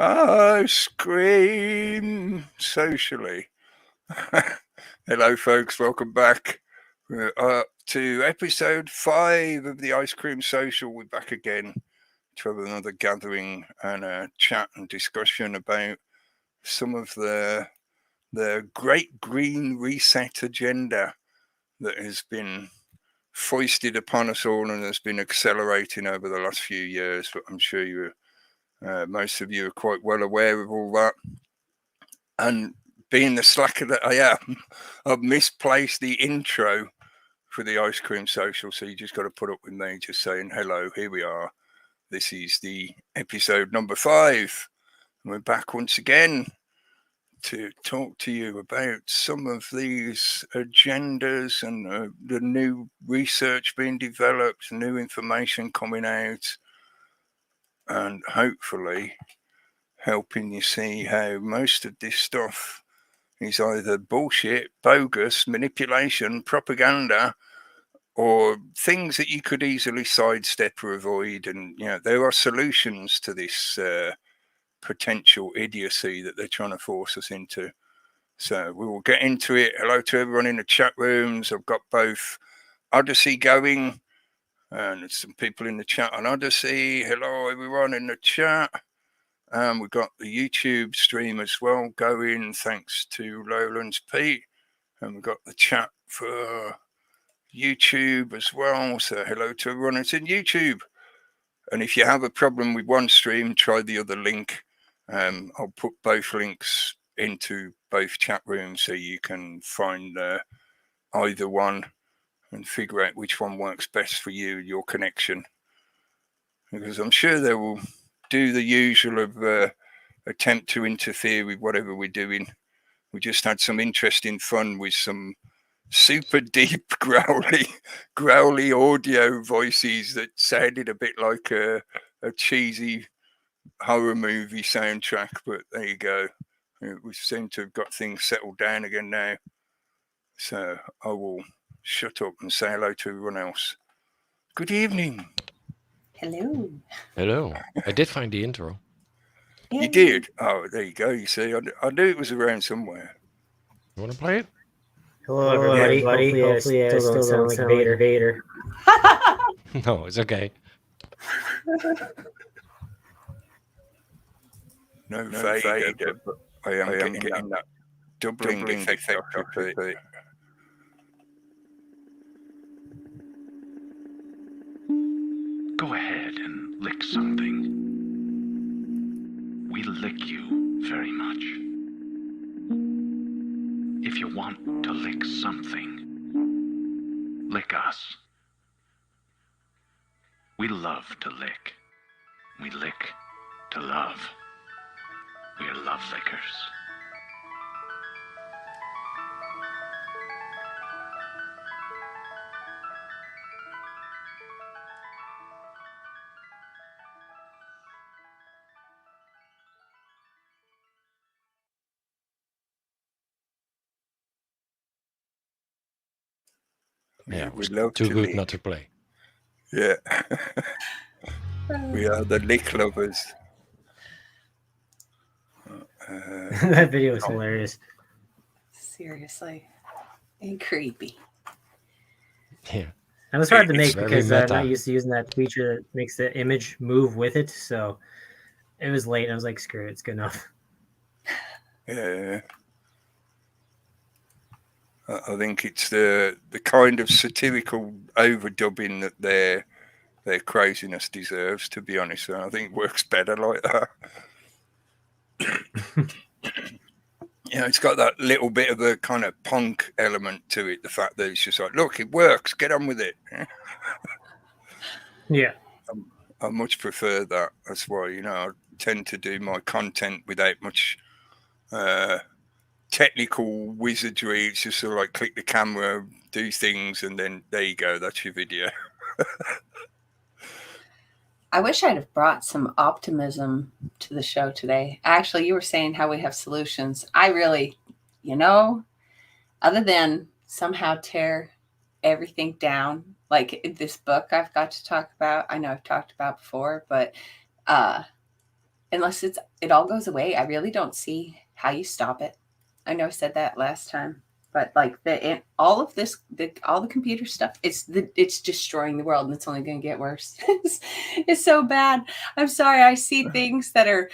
Ice cream socially. Hello, folks. Welcome back to episode 5 of the Ice Cream Social. We're back again to have another gathering and a chat and discussion about some of the great green reset agenda that has been foisted upon us all and has been accelerating over the last few years. But I'm sure most of you are quite well aware of all that. And being the slacker that I am, I've misplaced the intro for the Ice Cream Social. So you just got to put up with me just saying, hello, here we are. This is the episode number 5. And we're back once again to talk to you about some of these agendas and the new research being developed, new information coming out, and hopefully helping you see how most of this stuff is either bullshit, bogus, manipulation, propaganda, or things that you could easily sidestep or avoid. And, there are solutions to this potential idiocy that they're trying to force us into. So we will get into it. Hello to everyone in the chat rooms. I've got both Odyssey going, and there's some people in the chat on Odyssey. Hello, everyone in the chat. We've got the YouTube stream as well going, thanks to Lowlands Pete. And we've got the chat for YouTube as well. So hello to everyone that's in YouTube. And if you have a problem with one stream, try the other link. I'll put both links into both chat rooms so you can find either one and figure out which one works best for you, your connection. Because I'm sure they will do the usual of attempt to interfere with whatever we're doing. We just had some interesting fun with some super deep growly audio voices that sounded a bit like a cheesy horror movie soundtrack, but there you go. We seem to have got things settled down again now. So I will shut up and say hello to everyone else. Good evening. Hello. Hello. I did find the intro. You did? Oh, there you go. You see, I knew it was around somewhere. You want to play it? Hello, everybody. Hopefully I still don't sound like Vader. No, it's okay. No Vader, but I am getting that doubling effect off it. Go ahead and lick something. We lick you very much. If you want to lick something, lick us. We love to lick. We lick to love. We are love lickers. Yeah, we love too to good lick. not to play. Yeah. We are the lick lovers. That video was hilarious. Seriously. And creepy. Yeah. That was hard to It's make very because I'm meta. not used to using that feature that makes the image move with it. So it was late and I was like, screw it, it's good enough. Yeah. I think it's the kind of satirical overdubbing that their craziness deserves, to be honest. And I think it works better like that. It's got that little bit of a kind of punk element to it. The fact that it's just like, look, it works. Get on with it. Yeah. I much prefer that. That's why, I tend to do my content without much technical wizardry. It's just sort of like click the camera, do things, and then there you go. That's your video. I wish I'd have brought some optimism to the show today. Actually, you were saying how we have solutions. I really, other than somehow tear everything down, like this book I've got to talk about. I know I've talked about before, but unless it all goes away, I really don't see how you stop it. I know I said that last time, but like all of this, all the computer stuff, it's destroying the world, and it's only going to get worse. It's so bad. I'm sorry. I see things that are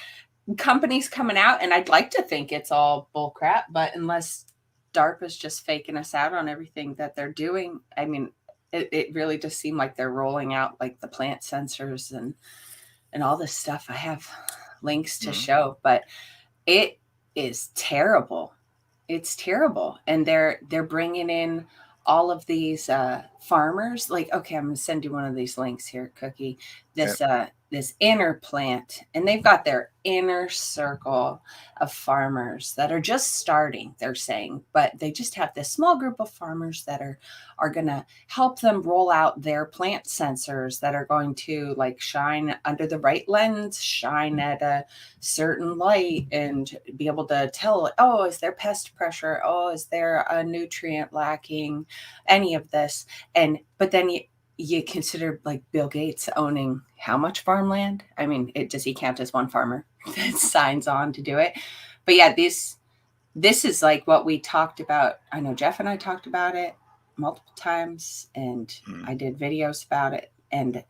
companies coming out, and I'd like to think it's all bull crap, but unless DARPA's just faking us out on everything that they're doing, I mean, it really just seemed like they're rolling out like the plant sensors and all this stuff. I have links to show, but it is terrible. It's terrible. And they're bringing in all of these farmers. Like, okay, I'm going to send you one of these links here, Cookie. This inner plant, and they've got their inner circle of farmers that are just starting, they're saying, but they just have this small group of farmers that are going to help them roll out their plant sensors that are going to like shine under the right lens, shine at a certain light, and be able to tell, oh, is there pest pressure? Oh, is there a nutrient lacking? Any of this. But then you consider like Bill Gates owning how much farmland? I mean, does he count as one farmer that signs on to do it? But yeah, this is like what we talked about. I know Jeff and I talked about it multiple times, and I did videos about it, and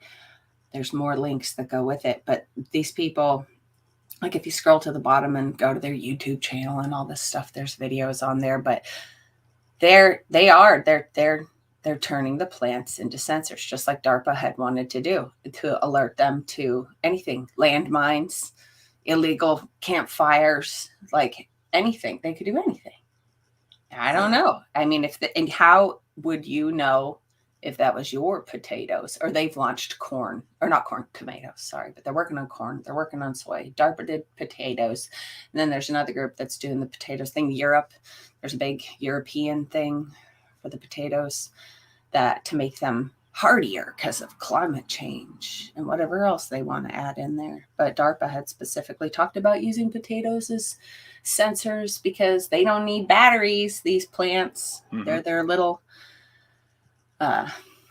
there's more links that go with it. But these people, like if you scroll to the bottom and go to their YouTube channel and all this stuff, there's videos on there, but they're turning the plants into sensors, just like DARPA had wanted to do, to alert them to anything, landmines, illegal campfires, like anything. They could do anything. I don't know. I mean, and how would you know if that was your potatoes? Or they've launched corn, or not corn, tomatoes, sorry, but they're working on corn. They're working on soy. DARPA did potatoes. And then there's another group that's doing the potatoes thing. Europe, there's a big European thing for the potatoes, that to make them hardier because of climate change and whatever else they want to add in there. But DARPA had specifically talked about using potatoes as sensors because they don't need batteries, these plants. They're their little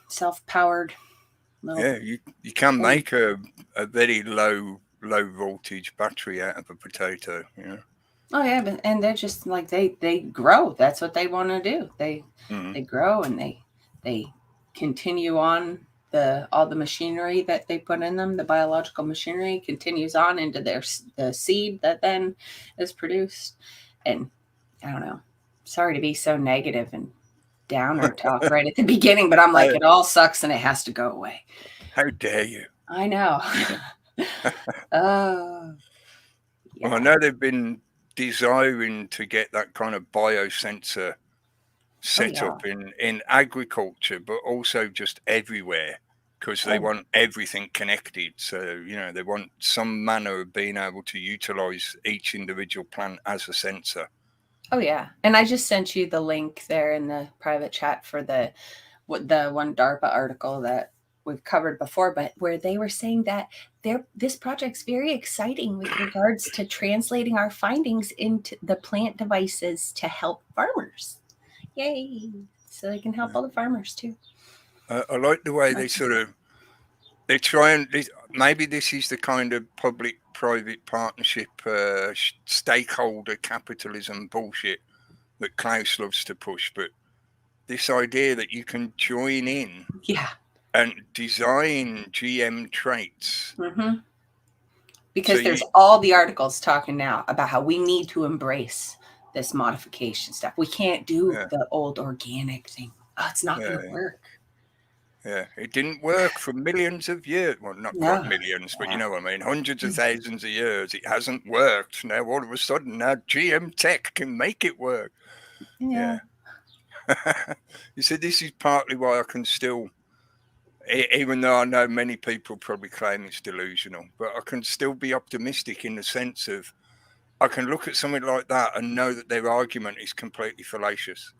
self-powered little... Yeah, you can make a very low voltage battery out of a potato, you know. Oh yeah, and they're just like they grow. That's what they want to do. They grow, and they continue on all the machinery that they put in them. The biological machinery continues on into the seed that then is produced. And I don't know. Sorry to be so negative and downer talk right at the beginning, but I'm like, it all sucks and it has to go away. How dare you? I know. Yeah. Well, I know they've been desiring to get that kind of biosensor set up in agriculture, but also just everywhere, because they want everything connected. So, you know, they want some manner of being able to utilize each individual plant as a sensor. Oh yeah. And I just sent you the link there in the private chat for the one DARPA article that we've covered before, but where they were saying that this project's very exciting with regards to translating our findings into the plant devices to help farmers. Yay. So they can help all the farmers too. I like the way they try and, maybe this is the kind of public-private partnership, stakeholder capitalism bullshit that Klaus loves to push, but this idea that you can join in and design GM traits. Because there's all the articles talking now about how we need to embrace this modification stuff. We can't do the old organic thing. Oh, it's not going to work. Yeah, it didn't work for millions of years. Well, not quite millions, but you know what I mean. Hundreds of thousands of years. It hasn't worked. Now, all of a sudden, now GM tech can make it work. Yeah. You see, this is partly why I can still, even though I know many people probably claim it's delusional, but I can still be optimistic in the sense of I can look at something like that and know that their argument is completely fallacious.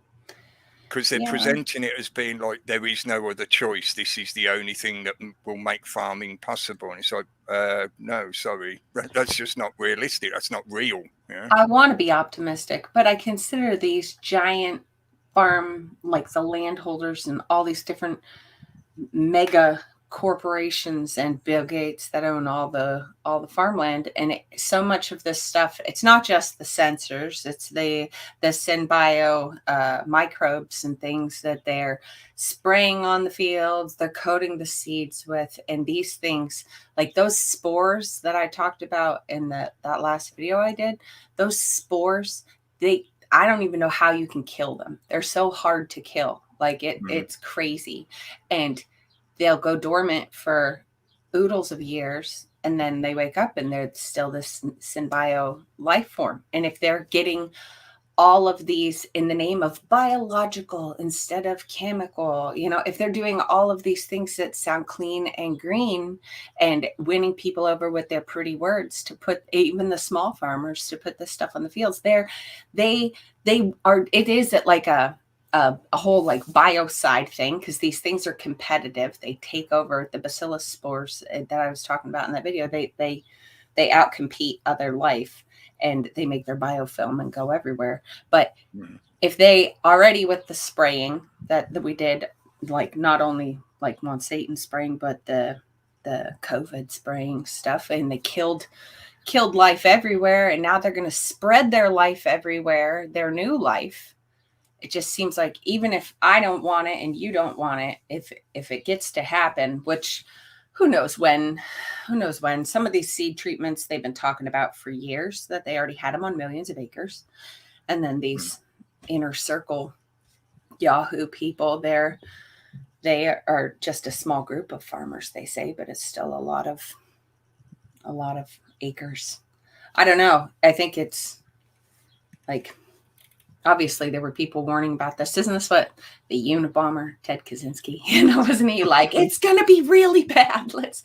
Because they're presenting it as being like there is no other choice. This is the only thing that will make farming possible. And it's like, no, sorry, that's just not realistic. That's not real. Yeah? I want to be optimistic, but I consider these giant farm, like the landholders and all these different mega corporations and Bill Gates that own all the farmland, and so much of this stuff, it's not just the sensors, it's the synbio microbes and things that they're spraying on the fields, they're coating the seeds with, and these things, like those spores that I talked about in that last video I did, those spores, I don't even know how you can kill them. They're so hard to kill. Like it's crazy. And they'll go dormant for oodles of years, and then they wake up and they're still this symbio life form. And if they're getting all of these in the name of biological instead of chemical, if they're doing all of these things that sound clean and green and winning people over with their pretty words to put, even the small farmers, to put this stuff on the fields, they are, it is at like a whole like biocide thing, because these things are competitive. They take over the bacillus spores that I was talking about in that video. They outcompete other life, and they make their biofilm and go everywhere. But if they already, with the spraying that we did, like not only like Monsanto spraying, but the COVID spraying stuff, and they killed life everywhere, and now they're going to spread their life everywhere, their new life. It just seems like, even if I don't want it and you don't want it, if it gets to happen, which who knows when, some of these seed treatments they've been talking about for years, that they already had them on millions of acres. And then these inner circle Yahoo people, they are just a small group of farmers, they say, but it's still a lot of acres. I don't know. I think it's like, obviously there were people warning about this. Isn't this what the Unabomber, Ted Kaczynski, wasn't he like, it's going to be really bad. Let's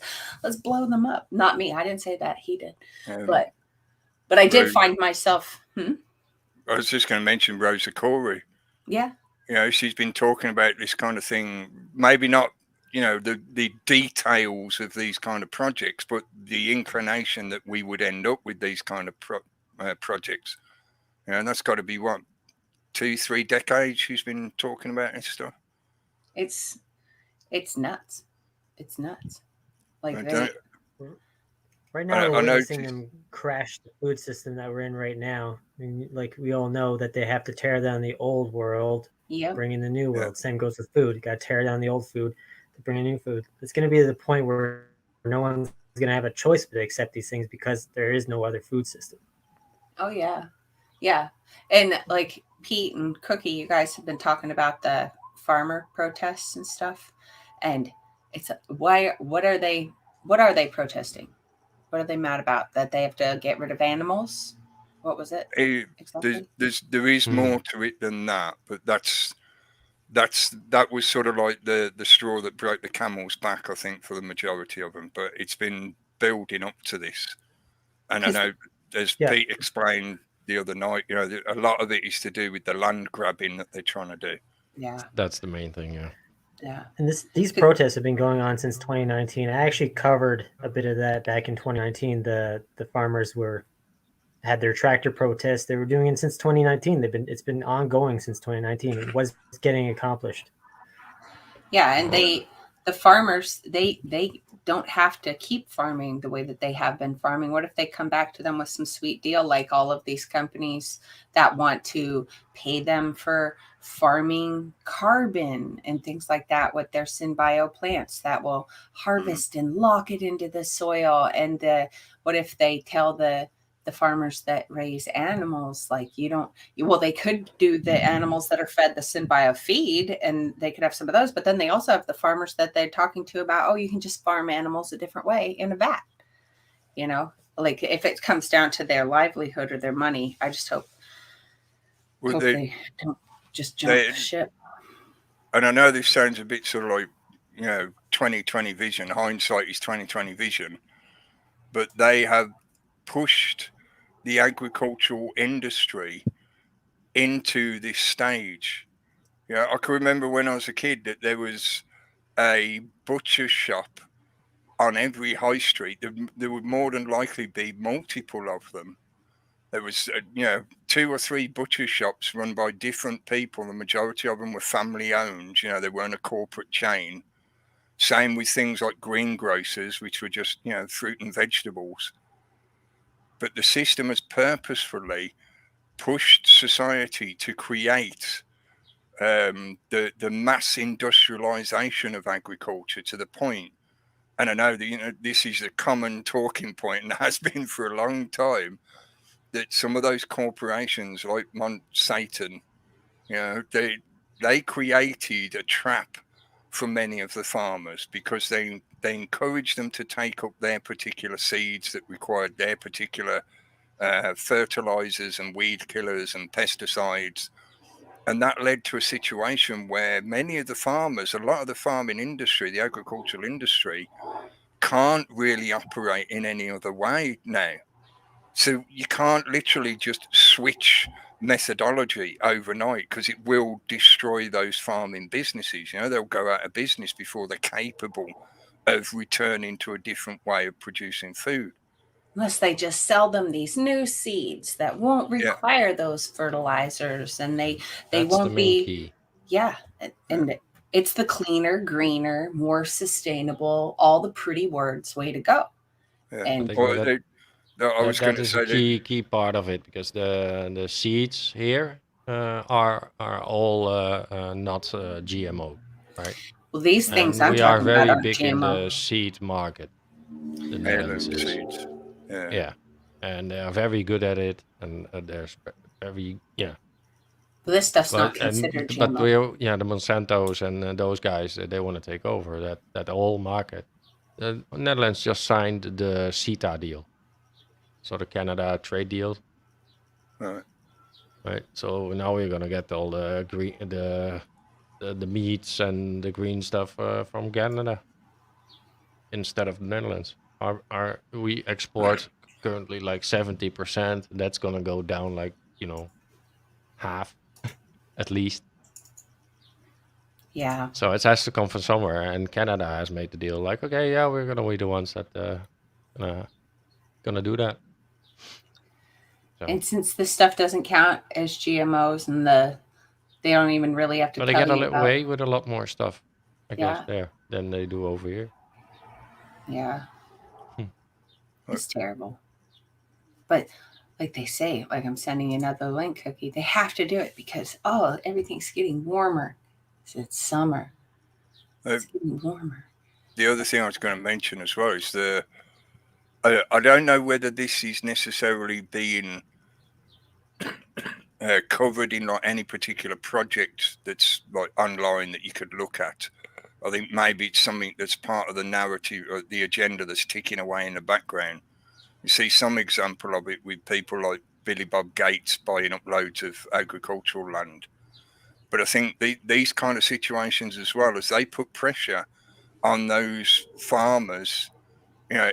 blow them up. Not me. I didn't say that. He did. But I did find myself. I was just going to mention Rosa Corey. Yeah. She's been talking about this kind of thing, maybe not, the details of these kind of projects, but the inclination that we would end up with these kind of projects. And that's got to be what, 2-3 decades she's been talking about this stuff. It's nuts. It's nuts. Like right now we're witnessing them crash the food system that we're in right now. I mean, like we all know that they have to tear down the old world, bring in the new world. Same goes with food. You got to tear down the old food to bring in new food. It's going to be to the point where no one's going to have a choice but to accept these things, because there is no other food system. Oh yeah. Yeah. And like Pete and Cookie, you guys have been talking about the farmer protests and stuff. And it's what are they protesting? What are they mad about? That they have to get rid of animals? What was it? Exactly? There is more to it than that, but that was sort of like the straw that broke the camel's back, I think, for the majority of them. But it's been building up to this. And I know, as Pete explained the other night, a lot of it is to do with the land grabbing that they're trying to do. Yeah, that's the main thing. Yeah. And these protests have been going on since 2019. I actually covered a bit of that back in 2019. The farmers had their tractor protests. They were doing it since 2019. It's been ongoing since 2019. It was getting accomplished. Yeah, and the farmers, they don't have to keep farming the way that they have been farming. What if they come back to them with some sweet deal, like all of these companies that want to pay them for farming carbon and things like that with their synbio plants that will harvest and lock it into the soil? And what if they tell the farmers that raise animals, like, they could do the animals that are fed the synbio feed, and they could have some of those, but then they also have the farmers that they're talking to about, you can just farm animals a different way in a vat. Like, if it comes down to their livelihood or their money, I just hope they don't just jump ship. And I know this sounds a bit sort of like, 2020 vision, hindsight is 2020 vision, but they have pushed the agricultural industry into this stage. I can remember when I was a kid that there was a butcher shop on every high street. There would more than likely be multiple of them. There was, 2 or 3 butcher shops run by different people. The majority of them were family owned. They weren't a corporate chain. Same with things like greengrocers, which were just, fruit and vegetables. But the system has purposefully pushed society to create the mass industrialization of agriculture to the point, and I know that this is a common talking point and has been for a long time, that some of those corporations like Monsanto, they created a trap for many of the farmers because they encouraged them to take up their particular seeds that required their particular fertilizers and weed killers and pesticides. And that led to a situation where many of the farmers, a lot of the farming industry, the agricultural industry, can't really operate in any other way now. So you can't literally just switch methodology overnight because it will destroy those farming businesses. They'll go out of business before they're capable of returning to a different way of producing food. Unless they just sell them these new seeds that won't require those fertilizers, and they won't be key. And it's the cleaner, greener, more sustainable, all the pretty words way to go. And I was going to say the key part of it, because the seeds here are all not GMO, right? Well, these things I'm we are talking about very are big GMO. in the seed market. The Netherlands is. Seeds. Yeah, and they are very good at it, and there's very Well, this stuff's not considered GMO. But the Monsantos and those guys, they want to take over that whole market. The Netherlands just signed the CETA deal, so the Canada trade deal. Right. So now we're gonna get all the green, the meats and the green stuff from Canada instead of the Netherlands. We export currently like 70%. That's gonna go down like half at least. Yeah. So it has to come from somewhere, and Canada has made the deal. Like, okay, yeah, we're gonna be the ones that gonna do that. So. And since this stuff doesn't count as GMOs, and they don't even really have to. But they get away with a lot more stuff, I guess, there than they do over here. Yeah. It's terrible. But like they say, like I'm sending you another link, Cookie, they have to do it because, everything's getting warmer. It's summer. It's getting warmer. The other thing I was going to mention as well is I don't know whether this is necessarily being covered in like any particular project that's like online that you could look at. I think maybe it's something that's part of the narrative or the agenda that's ticking away in the background. You see some example of it with people like Billy Bob Gates buying up loads of agricultural land. But I think these kind of situations as well, as they put pressure on those farmers,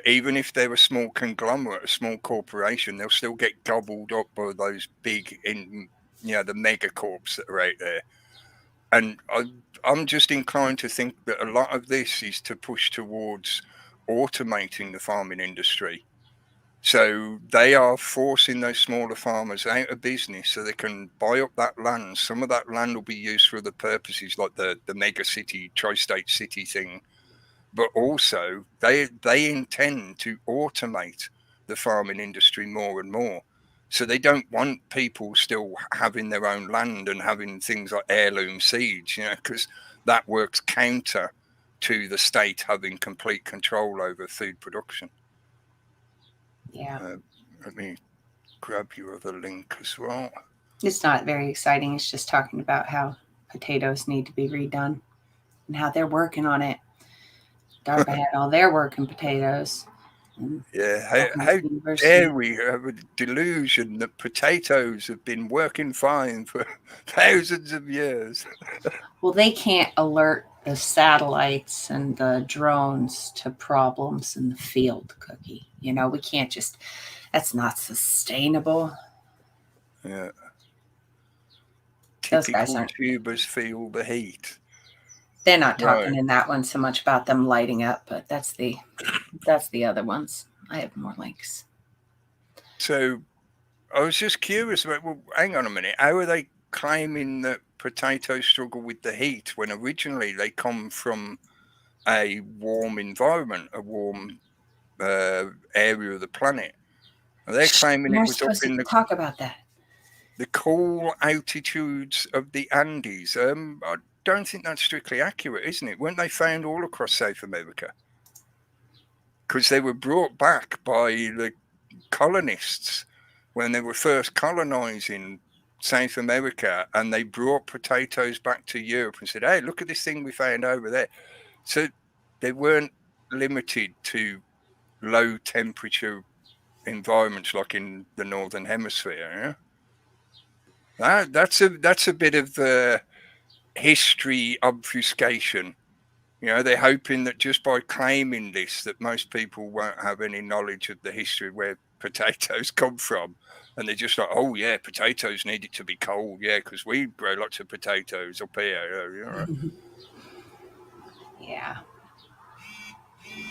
even if they're a small conglomerate, a small corporation, they'll still get gobbled up by those big, the mega corps that are out there. And I'm just inclined to think that a lot of this is to push towards automating the farming industry. So they are forcing those smaller farmers out of business so they can buy up that land. Some of that land will be used for other purposes, like the mega city, tri-state city thing. But also they intend to automate the farming industry more and more. So they don't want people still having their own land and having things like heirloom seeds, because that works counter to the state having complete control over food production. Yeah. Let me grab your other link as well. It's not very exciting. It's just talking about how potatoes need to be redone and how they're working on it. DARPA had all their work in potatoes. How dare we have a delusion that potatoes have been working fine for thousands of years? Well, they can't alert the satellites and the drones to problems in the field, Cookie. We can't that's not sustainable. Yeah. Those guys aren't. Tubers feel the heat. They're not talking in that one so much about them lighting up, but that's the other ones. I have more links. So I was just curious about, well, hang on a minute. How are they claiming that potatoes struggle with the heat when originally they come from a warm environment, a warm area of the planet. And they're claiming it was up in the talk about that. The cool altitudes of the Andes. I don't think that's strictly accurate, isn't it? Weren't they found all across South America? Because they were brought back by the colonists when they were first colonizing South America, and they brought potatoes back to Europe and said, hey, look at this thing we found over there. So they weren't limited to low temperature environments like in the Northern Hemisphere. Yeah? That's a bit of history obfuscation. You know, they're hoping that just by claiming this, that most people won't have any knowledge of the history of where potatoes come from. And they're just like, oh, yeah, potatoes need it to be cold. Yeah, because we grow lots of potatoes up here. You know? Yeah.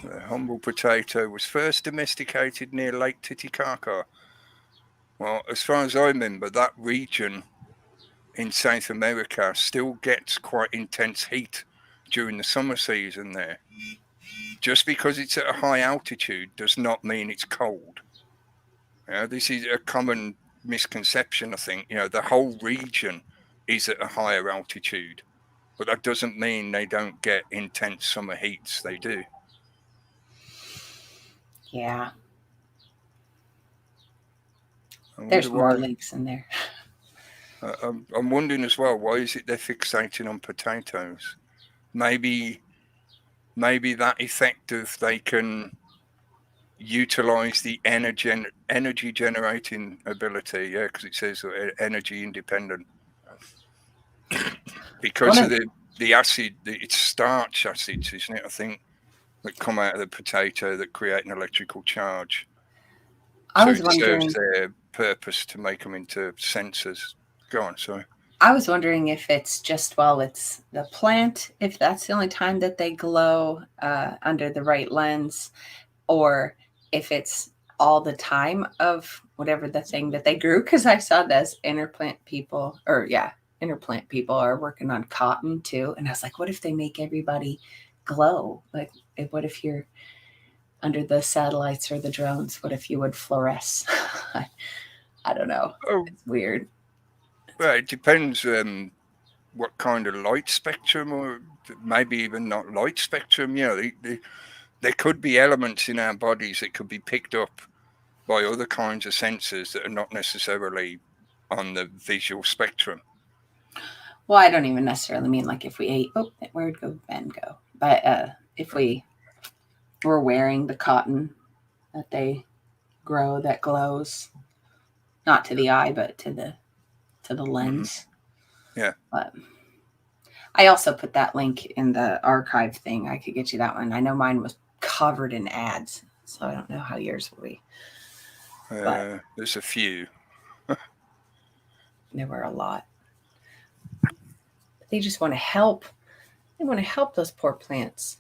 The humble potato was first domesticated near Lake Titicaca. Well, as far as I remember, that region in South America still gets quite intense heat during the summer season there. Just because it's at a high altitude does not mean it's cold. You know, this is a common misconception, I think. You know, the whole region is at a higher altitude, but that doesn't mean they don't get intense summer heats. They do. Yeah. There's more links in there. I'm wondering as well, why is it they're fixating on potatoes? Maybe that effect of they can utilize the energy generating ability, yeah, because it says energy independent. Because of the acid, it's starch acids, isn't it? I think that come out of the potato that create an electrical charge. So it serves their purpose to make them into sensors. Go on, sorry. I was wondering if it's just it's the plant, if that's the only time that they glow under the right lens, or if it's all the time of whatever the thing that they grew. Because I saw this interplant people are working on cotton too. And I was like, what if they make everybody glow? Like, what if you're under the satellites or the drones? What if you would fluoresce? I don't know. It's weird. Well, it depends what kind of light spectrum, or maybe even not light spectrum. You know, there could be elements in our bodies that could be picked up by other kinds of sensors that are not necessarily on the visual spectrum. Well, I don't even necessarily mean like if we ate, where'd Ben go? But if we were wearing the cotton that they grow that glows, not to the eye, but to the lens. Mm-hmm. Yeah. But I also put that link in the archive thing. I could get you that one. I know mine was covered in ads, so I don't know how yours will be. There's a few. There were a lot. But they just want to help. They want to help those poor plants.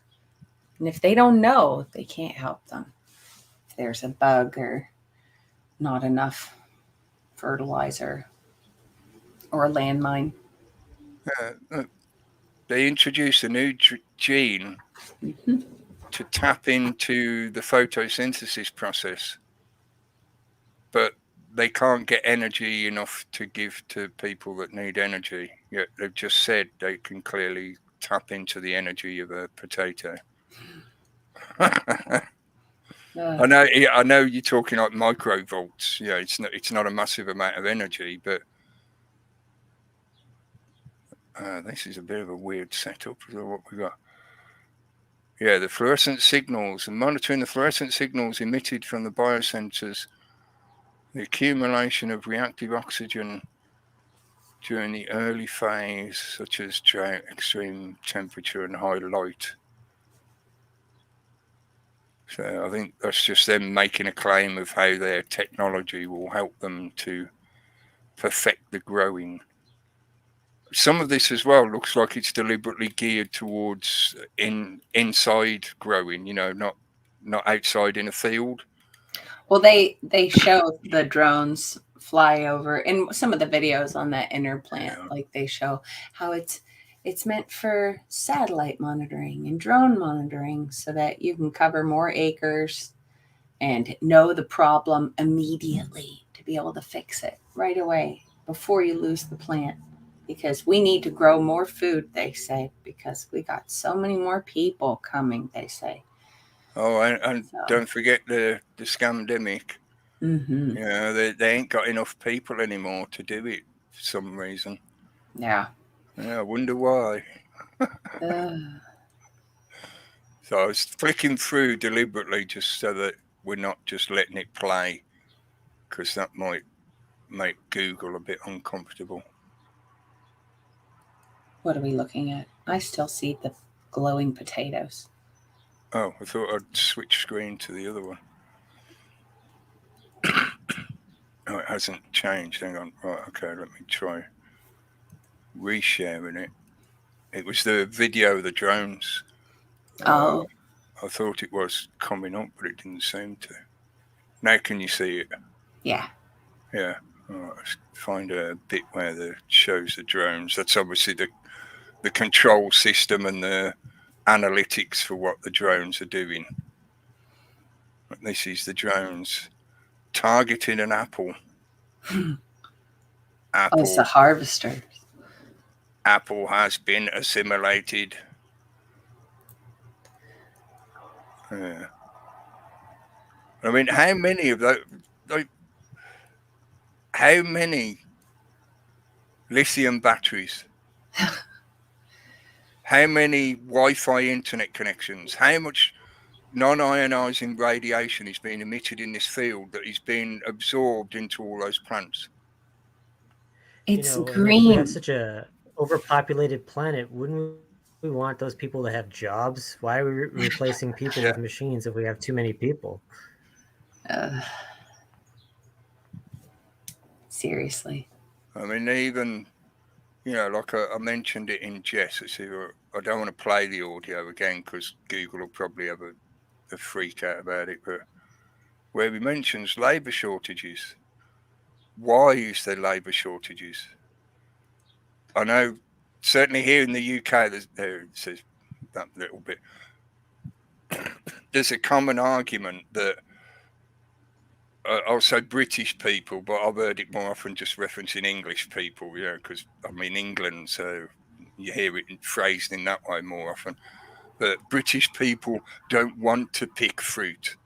And if they don't know, they can't help them. If there's a bug or not enough fertilizer or a landmine. They introduced a new gene to tap into the photosynthesis process, but they can't get energy enough to give to people that need energy. Yet they've just said they can clearly tap into the energy of a potato. I know you're talking like microvolts. Yeah, it's not a massive amount of energy, but this is a bit of a weird setup. What we got? Yeah, the fluorescent signals and monitoring the fluorescent signals emitted from the biosensors, the accumulation of reactive oxygen during the early phase, such as drought, extreme temperature, and high light. So I think that's just them making a claim of how their technology will help them to perfect the growing. Some of this as well looks like it's deliberately geared towards inside growing, you know, not outside in a field. Well, they show the drones fly over in some of the videos on that inner plant. Like they show how it's It's meant for satellite monitoring and drone monitoring so that you can cover more acres and know the problem immediately to be able to fix it right away before you lose the plant. Because we need to grow more food, they say, because we got so many more people coming, they say. Oh, and so. Don't forget the scamdemic. Mm-hmm. You know, they ain't got enough people anymore to do it for some reason. Yeah. Yeah, I wonder why. So I was flicking through deliberately just so that we're not just letting it play, because that might make Google a bit uncomfortable. What are we looking at? I still see the glowing potatoes. Oh, I thought I'd switch screen to the other one. Oh, it hasn't changed. Hang on. Right, okay, let me try resharing it. It was the video of the drones. Oh. I thought it was coming up, but it didn't seem to. Now can you see it? Yeah. Yeah. Right, let's find a bit where it shows the drones. That's obviously the control system and the analytics for what the drones are doing. This is the drones targeting an apple. Oh, it's the harvester. Apple has been assimilated. Yeah. I mean, how many of those? Like, how many lithium batteries? How many Wi-Fi internet connections? How much non-ionizing radiation is being emitted in this field that is being absorbed into all those plants? It's green. If we have such a overpopulated planet, wouldn't we want those people to have jobs? Why are we replacing people with machines if we have too many people? Seriously. I mean, even, like I mentioned it in Jess. I don't want to play the audio again because Google will probably have a freak out about it. But where he mentions labour shortages, why is there labour shortages? I know certainly here in the UK, it says that little bit. There's a common argument that I'll say British people, but I've heard it more often just referencing English people, because I'm in England, so you hear it phrased in that way more often. But British people don't want to pick fruit.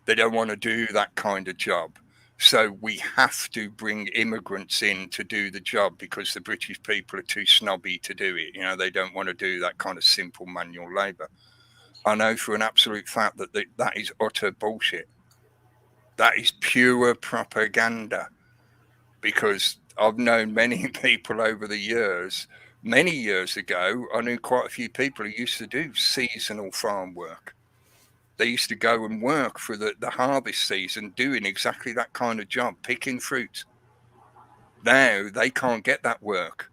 They don't want to do that kind of job. So we have to bring immigrants in to do the job because the British people are too snobby to do it. They don't want to do that kind of simple manual labour. I know for an absolute fact that is utter bullshit. That is pure propaganda, because I've known many people over the years. Many years ago, I knew quite a few people who used to do seasonal farm work. They used to go and work for the harvest season, doing exactly that kind of job, picking fruit. Now they can't get that work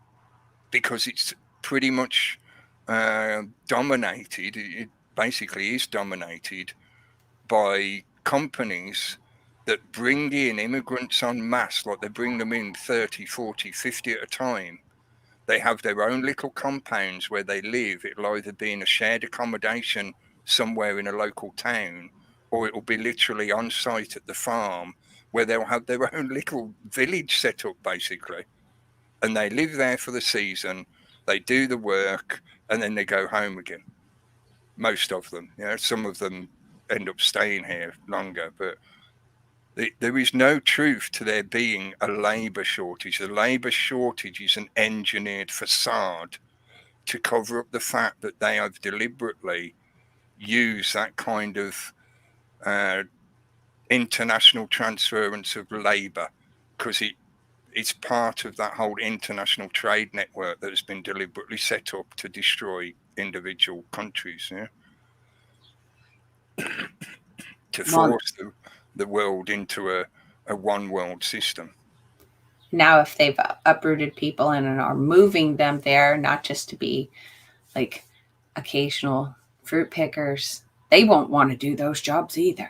because it's pretty much dominated. It basically is dominated by companies that bring in immigrants en masse, like they bring them in 30, 40, 50 at a time. They have their own little compounds where they live. It'll either be in a shared accommodation somewhere in a local town, or it'll be literally on site at the farm where they'll have their own little village set up, basically. And they live there for the season, they do the work, and then they go home again. Most of them, some of them end up staying here longer, but there is no truth to there being a labour shortage. The labour shortage is an engineered facade to cover up the fact that they have deliberately used that kind of international transference of labour, because it's part of that whole international trade network that has been deliberately set up to destroy individual countries. To force the world into a one world system. Now, if they've uprooted people and are moving them there, not just to be like occasional fruit pickers, they won't want to do those jobs either.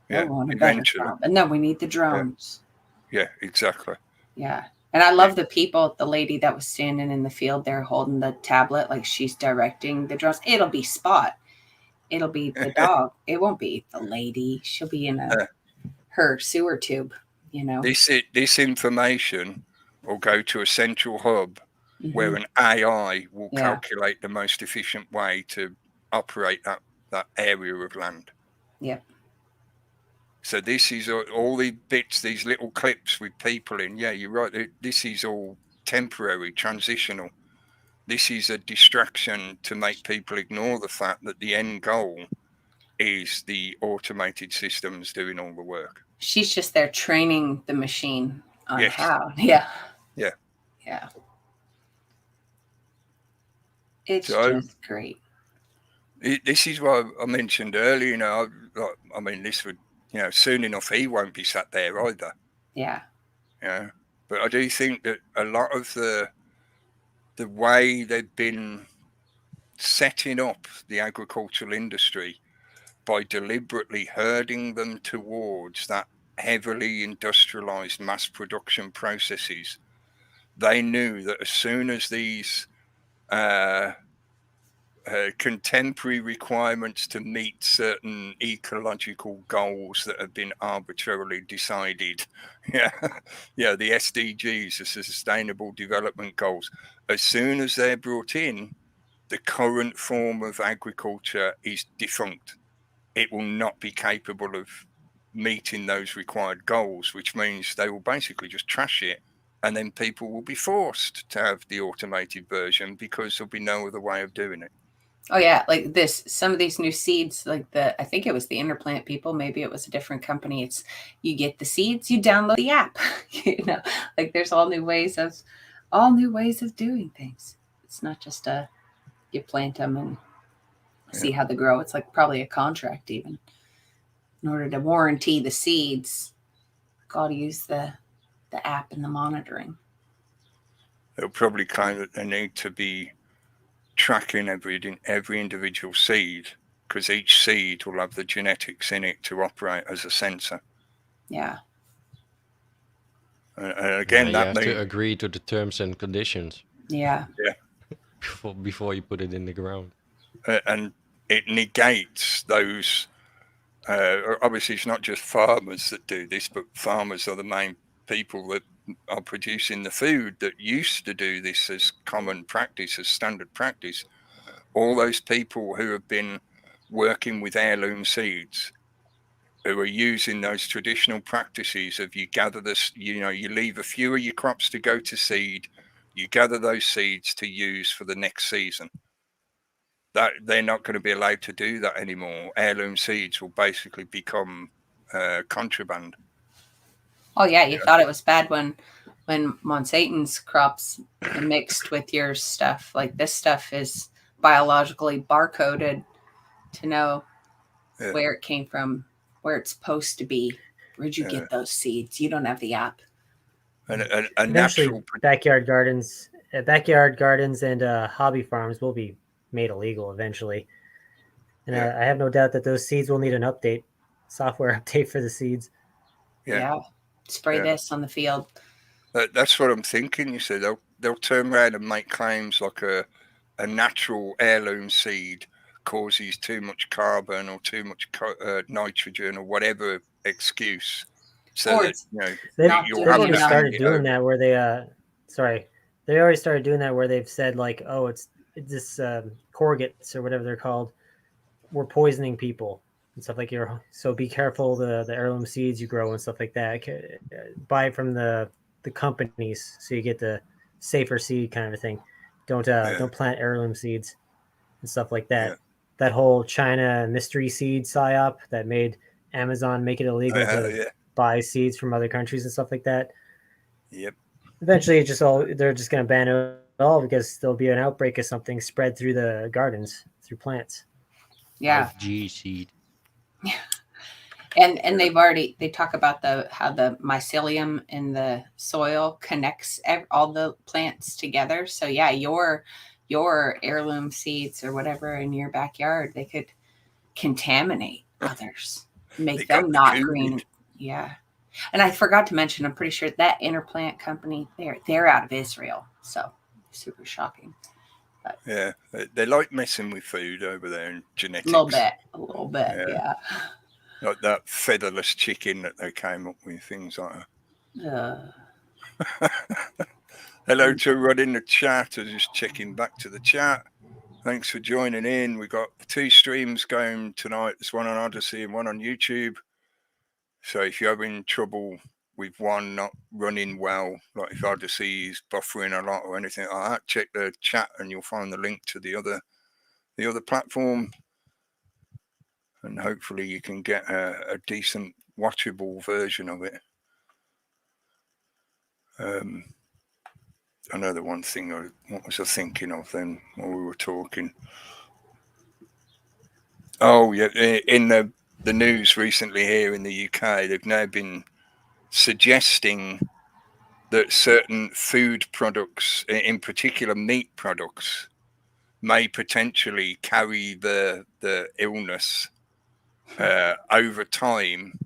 They'll want a better job. And then we need the drones. Yeah, exactly. Yeah. And I love the people, the lady that was standing in the field there holding the tablet, like she's directing the drones. It'll be Spot. It'll be the dog. It won't be the lady. She'll be in her sewer tube, you know. This information will go to a central hub where an AI will calculate the most efficient way to operate that area of land. Yep. So this is all the bits, these little clips with people in. Yeah, you're right. This is all temporary, transitional. This is a distraction to make people ignore the fact that the end goal is the automated systems doing all the work. She's just there training the machine on how. Yeah. Yeah. Yeah. It's just great. This is what I mentioned earlier. You know, I mean, this would, you know, soon enough he won't be sat there either. Yeah. Yeah. But I do think that a lot of the way they've been setting up the agricultural industry by deliberately herding them towards that heavily industrialized mass production processes, they knew that as soon as these contemporary requirements to meet certain ecological goals that have been arbitrarily decided, the SDGs, the Sustainable Development Goals, as soon as they're brought in, the current form of agriculture is defunct. It will not be capable of meeting those required goals, which means they will basically just trash it, and then people will be forced to have the automated version because there'll be no other way of doing it. Oh yeah, like some of these new seeds, like I think it was the Interplant people, maybe it was a different company. It's, you get the seeds, you download the app, you know, like there's all new ways of doing things. It's not just you plant them and see how they grow. It's like probably a contract even. In order to warranty the seeds, got to use the app and the monitoring. They'll probably claim that they need to be tracking every individual seed, because each seed will have the genetics in it to operate as a sensor. Yeah. And again, you have to agree to the terms and conditions. Yeah. Yeah. before you put it in the ground. And it negates those. Obviously, it's not just farmers that do this, but farmers are the main people that are producing the food that used to do this as common practice, as standard practice. All those people who have been working with heirloom seeds, who are using those traditional practices of you gather this, you leave a few of your crops to go to seed, you gather those seeds to use for the next season. That they're not going to be allowed to do that anymore. Heirloom seeds will basically become contraband. Oh yeah, you thought it was bad when Monsanto's crops mixed with your stuff. Like this stuff is biologically barcoded to know where it came from, where it's supposed to be. Where'd you get those seeds? You don't have the app. And eventually, backyard gardens and hobby farms will be made illegal eventually. And I have no doubt that those seeds will need an software update for the seeds. Yeah. Spray this on the field. That's what I'm thinking. You see, they'll turn around and make claims like a natural heirloom seed causes too much carbon or too much nitrogen or whatever excuse. So they've already started doing that where they they already started doing that where they've said like, oh, it's this corrugates or whatever they're called, we're poisoning people and stuff like so be careful the heirloom seeds you grow and stuff like that. Buy from the companies so you get the safer seed kind of a thing. Don't plant heirloom seeds and stuff like that. That whole China mystery seed psyop that made Amazon make it illegal to buy seeds from other countries and stuff like that. Yep. Eventually, they're just going to ban it all because there'll be an outbreak of something spread through the gardens through plants. Yeah. 5G seed. Yeah. And they talk about how the mycelium in the soil connects all the plants together. So yeah, your heirloom seeds or whatever in your backyard, they could contaminate others, make them not green. Yeah. And I forgot to mention, I'm pretty sure that Interplant company, they're out of Israel. So super shocking. But yeah, they like messing with food over there and genetics. A little bit, yeah. Like that featherless chicken that they came up with, things like that. Hello to everyone in the chat. I was just checking back to the chat. Thanks for joining in. We've got 2 streams going tonight. There's one on Odyssey and one on YouTube. So if you're having trouble with one not running well, like if Odyssey is buffering a lot or anything like that, check the chat and you'll find the link to the other platform. And hopefully you can get a decent watchable version of it. Another one thing, what was I thinking of then while we were talking? Oh, yeah, in the news recently here in the UK, they've now been suggesting that certain food products, in particular meat products, may potentially carry the illness over time.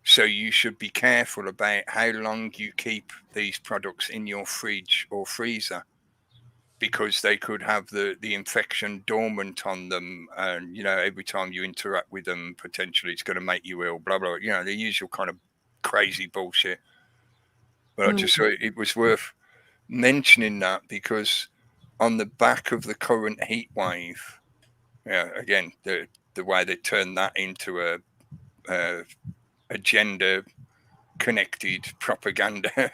So you should be careful about how long you keep these products in your fridge or freezer, because they could have the infection dormant on them, and every time you interact with them, potentially it's going to make you ill. Blah blah. The usual kind of crazy bullshit. But I just thought it was worth mentioning that, because on the back of the current heat wave, again, the way they turn that into a agenda connected propaganda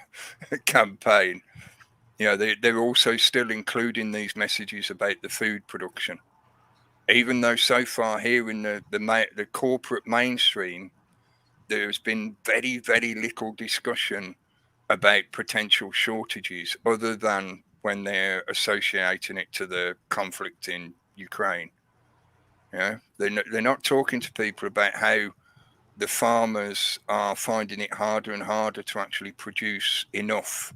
campaign, they're also still including these messages about the food production, even though so far here in the corporate mainstream there's been very, very little discussion about potential shortages, other than when they're associating it to the conflict in Ukraine. They're not talking to people about how the farmers are finding it harder and harder to actually produce enough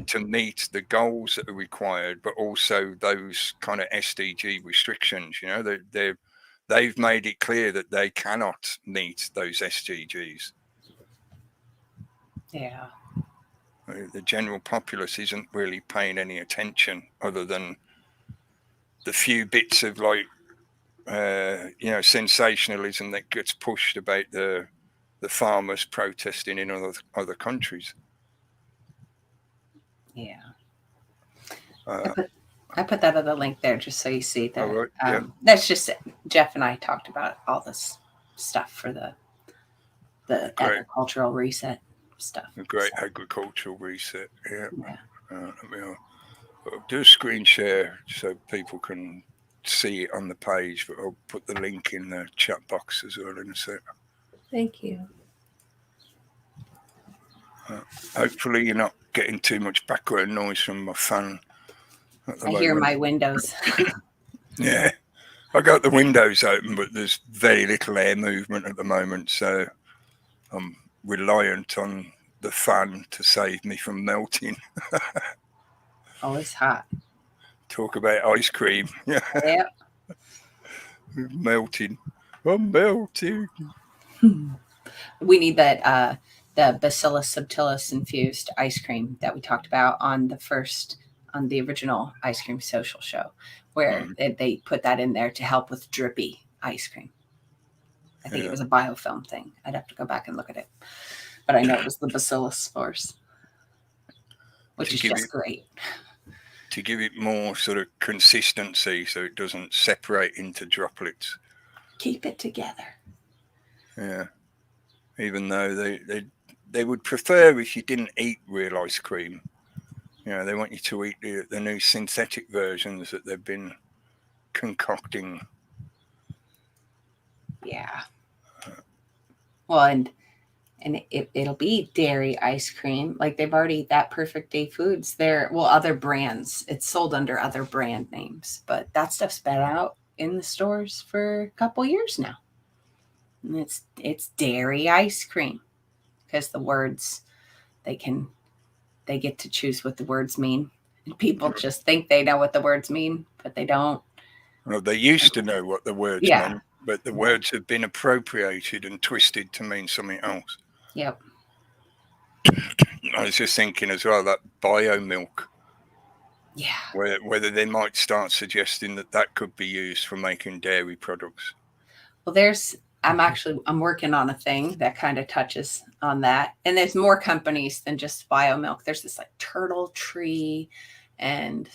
to meet the goals that are required, but also those kind of SDG restrictions. They've made it clear that they cannot meet those SDGs. Yeah. The general populace isn't really paying any attention, other than the few bits of sensationalism that gets pushed about the farmers protesting in other countries. Yeah. I put that other link there just so you see that. Right, yeah. That's just Jeff and I talked about all this stuff for the agricultural reset stuff. A great agricultural reset. Yeah. I'll do a screen share so people can see it on the page, but I'll put the link in the chat box as well in a sec. Thank you. Hopefully you're not getting too much background noise from my fan. I hear my windows. Yeah, I got the windows open, but there's very little air movement at the moment, so I'm reliant on the fan to save me from melting. Oh, it's hot. Talk about ice cream. Yeah. Melting. I'm melting. We need that the Bacillus subtilis infused ice cream that we talked about on the original Ice Cream Social show, where they put that in there to help with drippy ice cream. I think it was a biofilm thing. I'd have to go back and look at it. But I know it was the Bacillus spores, which is just great. To give it more sort of consistency so it doesn't separate into droplets. Keep it together. Yeah. Even though they would prefer if you didn't eat real ice cream. They want you to eat the new synthetic versions that they've been concocting. Yeah. Well, and it'll be dairy ice cream. Like they've already, that Perfect Day Foods, other brands. It's sold under other brand names, but that stuff's been out in the stores for a couple years now. And it's dairy ice cream, because the words, they get to choose what the words mean. And people just think they know what the words mean, but they don't. Well, they used to know what the words meant, but the words have been appropriated and twisted to mean something else. Yep. I was just thinking as well that bio milk. Yeah. Whether they might start suggesting that could be used for making dairy products. Well, I'm working on a thing that kind of touches on that. And there's more companies than just bio milk. There's this like Turtle Tree and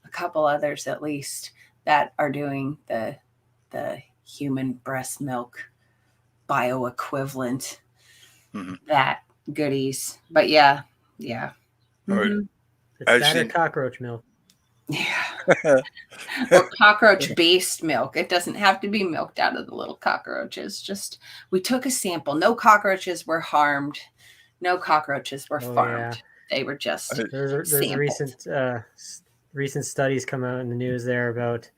a couple others at least that are doing the human breast milk bioequivalent, that goodies. But yeah. Mm-hmm. It's better cockroach milk. Yeah. Or cockroach-based milk. It doesn't have to be milked out of the little cockroaches. Just we took a sample. No cockroaches were harmed. No cockroaches were farmed. Yeah. They were just there's a recent studies come out in the news there about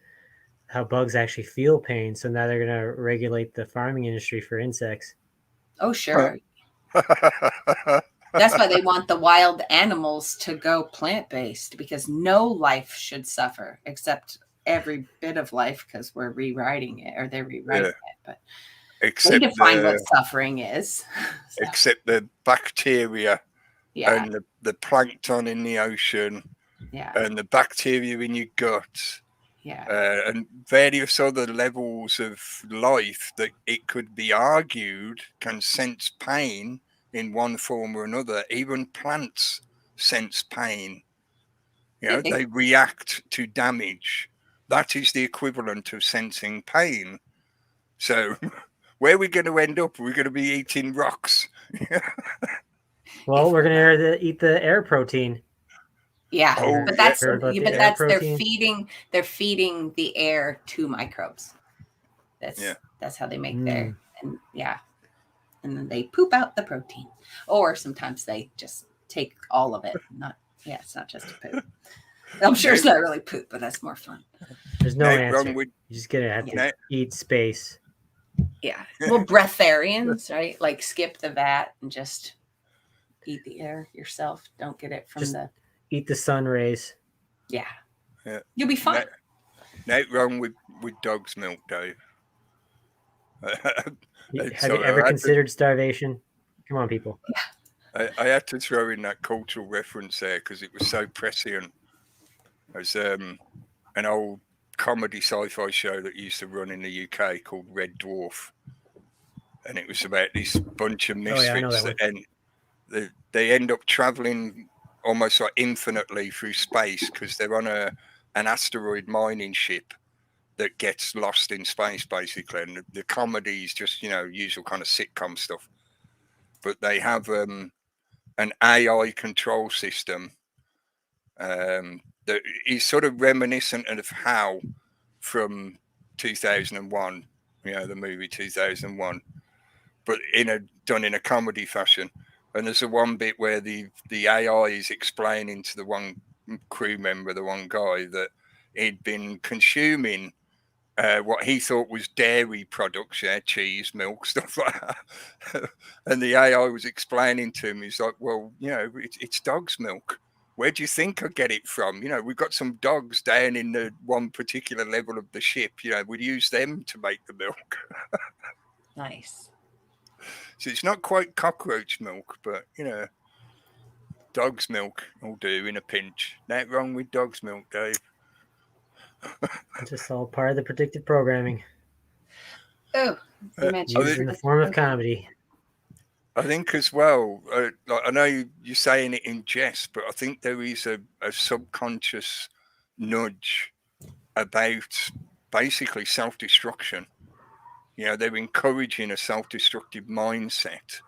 how bugs actually feel pain. So now they're going to regulate the farming industry for insects. Oh, sure. That's why they want the wild animals to go plant-based, because no life should suffer except every bit of life, because we're rewriting it, or they're rewriting it. But except they define what suffering is. So. Except the bacteria and the plankton in the ocean and the bacteria in your gut. And various other levels of life that it could be argued can sense pain in one form or another. Even plants sense pain. They react to damage. That is the equivalent of sensing pain. So where are we going to end up? We're going to be eating rocks. Well, we're going to eat the air protein. Yeah, but they're feeding the air to microbes. That's how they make their and then they poop out the protein, or sometimes they just take all of it. It's not just a poop. I'm sure it's not really poop, but that's more fun. There's no answer. You just gonna have to eat space. Yeah, well, breatharians, right? Like skip the vat and just eat the air yourself. Don't get it from eat the sun rays. Yeah. You'll be fine. Not wrong with dog's milk, Dave. Have you ever considered starvation? Come on, people. I had to throw in that cultural reference there because it was so prescient. It was an old comedy sci-fi show that used to run in the UK called Red Dwarf, and it was about this bunch of misfits they end up traveling almost like infinitely through space because they're on an asteroid mining ship that gets lost in space, basically. And the comedy is just, usual kind of sitcom stuff. But they have an AI control system that is sort of reminiscent of HAL from 2001, the movie 2001, but done in a comedy fashion. And there's one bit where the AI is explaining to the one crew member, the one guy, that he'd been consuming what he thought was dairy products, cheese, milk, stuff like that. And the AI was explaining to him, he's like, well, it's dog's milk. Where do you think I get it from? We've got some dogs down in the one particular level of the ship. We'd use them to make the milk. Nice. So it's not quite cockroach milk, but, dog's milk will do in a pinch. Not wrong with dog's milk, Dave. It's just all part of the predictive programming. Oh, used in the form of comedy. I think as well, I know you're saying it in jest, but I think there is a subconscious nudge about basically self-destruction. They're encouraging a self-destructive mindset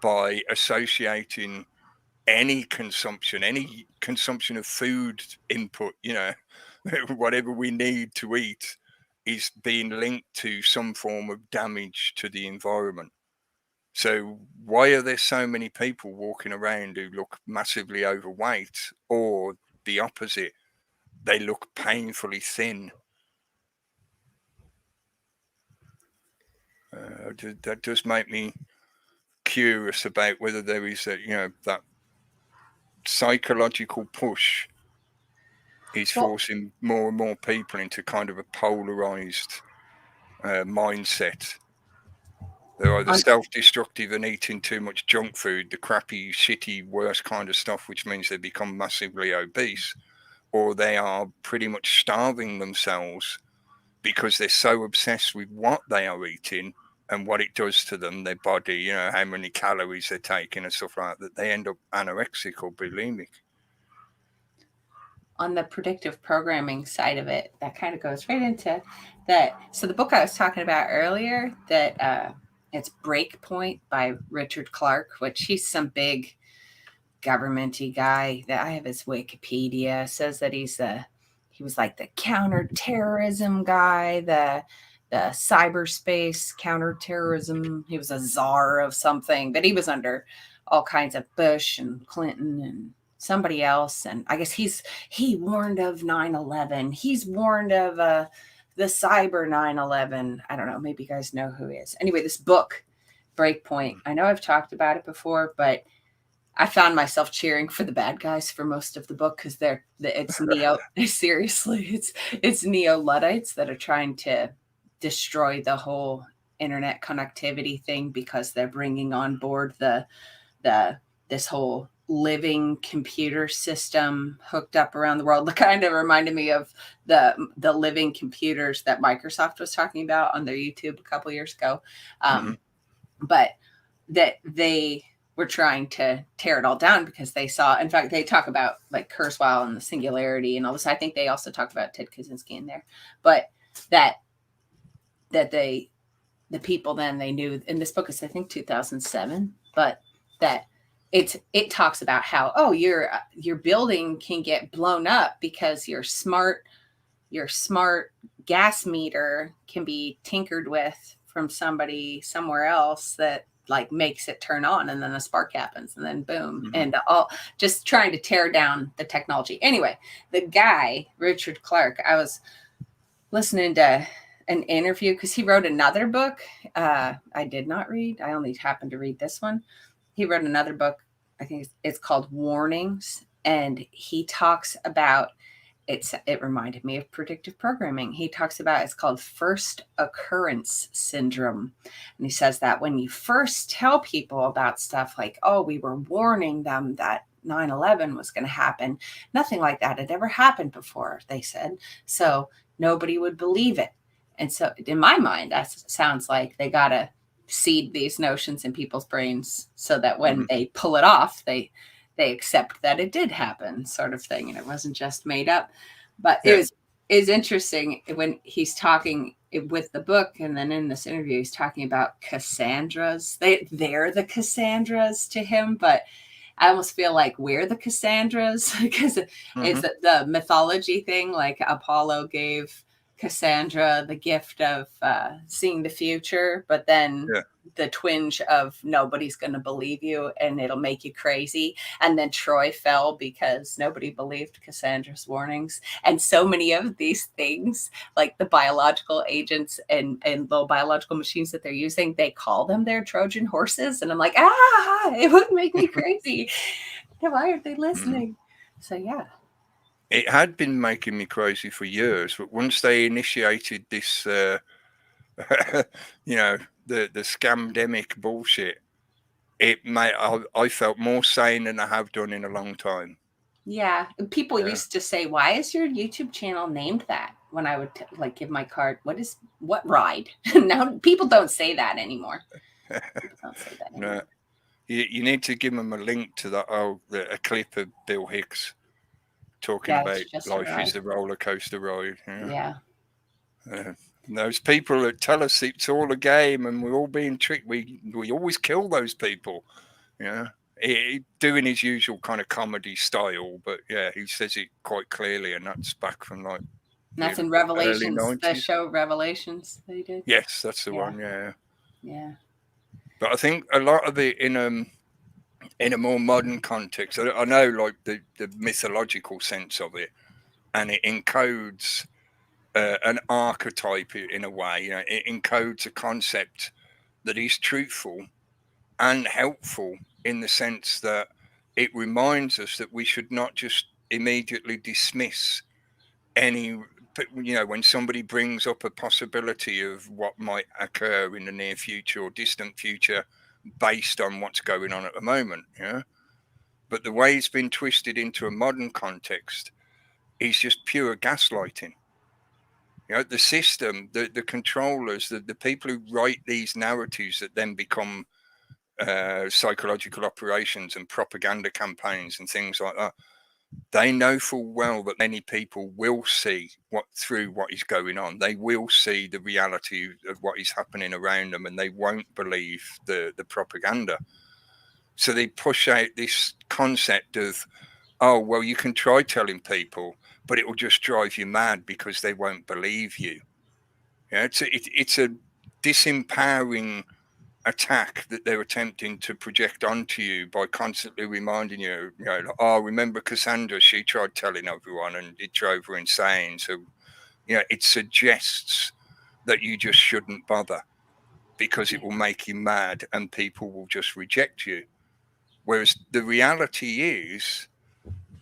by associating any consumption of food input, whatever we need to eat, is being linked to some form of damage to the environment. So why are there so many people walking around who look massively overweight, or the opposite, they look painfully thin? That does make me curious about whether there is that psychological push is forcing more and more people into kind of a polarized mindset. They're either self-destructive and eating too much junk food, the crappy, shitty, worst kind of stuff, which means they become massively obese, or they are pretty much starving themselves because they're so obsessed with what they are eating and what it does to them, their body, you know, how many calories they're taking and stuff like that, they end up anorexic or bulimic. On the predictive programming side of it, that kind of goes right into that. So the book I was talking about earlier, that it's Breakpoint by Richard Clarke, which he's some big government-y guy. That I have his Wikipedia, says that he was like the counterterrorism guy, the cyberspace counterterrorism. He was a czar of something, but he was under all kinds of Bush and Clinton and somebody else. And I guess he warned of 9/11. He's warned of the cyber 9/11. I don't know. Maybe you guys know who he is. Anyway, this book, Breakpoint, I know I've talked about it before, but I found myself cheering for the bad guys for most of the book because it's neo. Seriously, it's neo-Luddites that are trying to destroy the whole internet connectivity thing because they're bringing on board this whole living computer system hooked up around the world. That kind of reminded me of the living computers that Microsoft was talking about on their YouTube a couple years ago. But that they were trying to tear it all down because they saw, in fact, they talk about like Kurzweil and the singularity and all this. I think they also talk about Ted Kaczynski in there, but that the people then they knew, in this book is I think 2007, but that it talks about how, your building can get blown up because your smart gas meter can be tinkered with from somebody somewhere else that like makes it turn on, and then a spark happens, and then boom, and all just trying to tear down the technology. Anyway, the guy, Richard Clarke, I was listening to an interview because he wrote another book. I did not read. I only happened to read this one. He wrote another book. I think it's called Warnings. And he talks about, it reminded me of predictive programming. He talks about, it's called first occurrence syndrome. And he says that when you first tell people about stuff like, we were warning them that 9/11 was going to happen. Nothing like that had ever happened before, they said. So nobody would believe it. And so in my mind, that sounds like they got to seed these notions in people's brains so that when they pull it off, they accept that it did happen, sort of thing. And it wasn't just made up. But it is interesting when he's talking with the book. And then in this interview, he's talking about Cassandras. They're the Cassandras to him, but I almost feel like we're the Cassandras because it's the mythology thing. Like Apollo gave Cassandra the gift of seeing the future, but then the twinge of nobody's going to believe you and it'll make you crazy. And then Troy fell because nobody believed Cassandra's warnings. And so many of these things, like the biological agents and low biological machines that they're using, they call them their Trojan horses. And I'm like, it would make me crazy. Why aren't they listening? So, yeah. It had been making me crazy for years, but once they initiated this, the scamdemic bullshit, I felt more sane than I have done in a long time. Yeah, people used to say, "Why is your YouTube channel named that?" When I would give my card, what ride? Now people don't say that anymore. People don't say that anymore. No, you need to give them a link to that. A clip of Bill Hicks talking about life is the roller coaster ride. Yeah. Those people that tell us it's all a game and we're all being tricked, we always kill those people. Doing his usual kind of comedy style, but he says it quite clearly, and that's back from that's in Revelations, the show Revelations they did. Yes, that's the one. Yeah. But I think a lot of it in a more modern context, I know like the mythological sense of it, and it encodes an archetype in a way. It encodes a concept that is truthful and helpful in the sense that it reminds us that we should not just immediately dismiss any when somebody brings up a possibility of what might occur in the near future or distant future based on what's going on at the moment, but the way it's been twisted into a modern context is just pure gaslighting. The system, the controllers, the people who write these narratives that then become psychological operations and propaganda campaigns and things like that, they know full well that many people will see through what is going on. They will see the reality of what is happening around them, and they won't believe the propaganda. So they push out this concept of, oh, well, you can try telling people, but it will just drive you mad because they won't believe you. It's a disempowering attack that they're attempting to project onto you by constantly reminding you, oh, remember Cassandra, she tried telling everyone and it drove her insane. So, it suggests that you just shouldn't bother because it will make you mad and people will just reject you. Whereas the reality is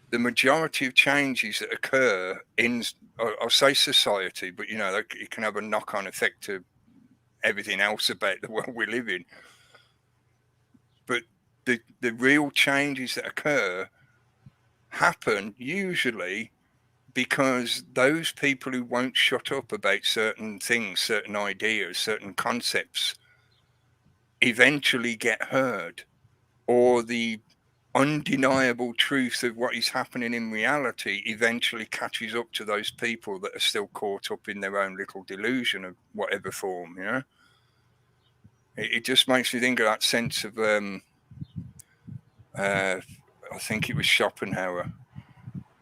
the majority of changes that occur in, I'll say society, but, it can have a knock-on effect to everything else about the world we live in. But the real changes that occur happen usually because those people who won't shut up about certain things, certain ideas, certain concepts, eventually get heard, or the undeniable truth of what is happening in reality eventually catches up to those people that are still caught up in their own little delusion of whatever form. It just makes me think of that sense of I think it was Schopenhauer,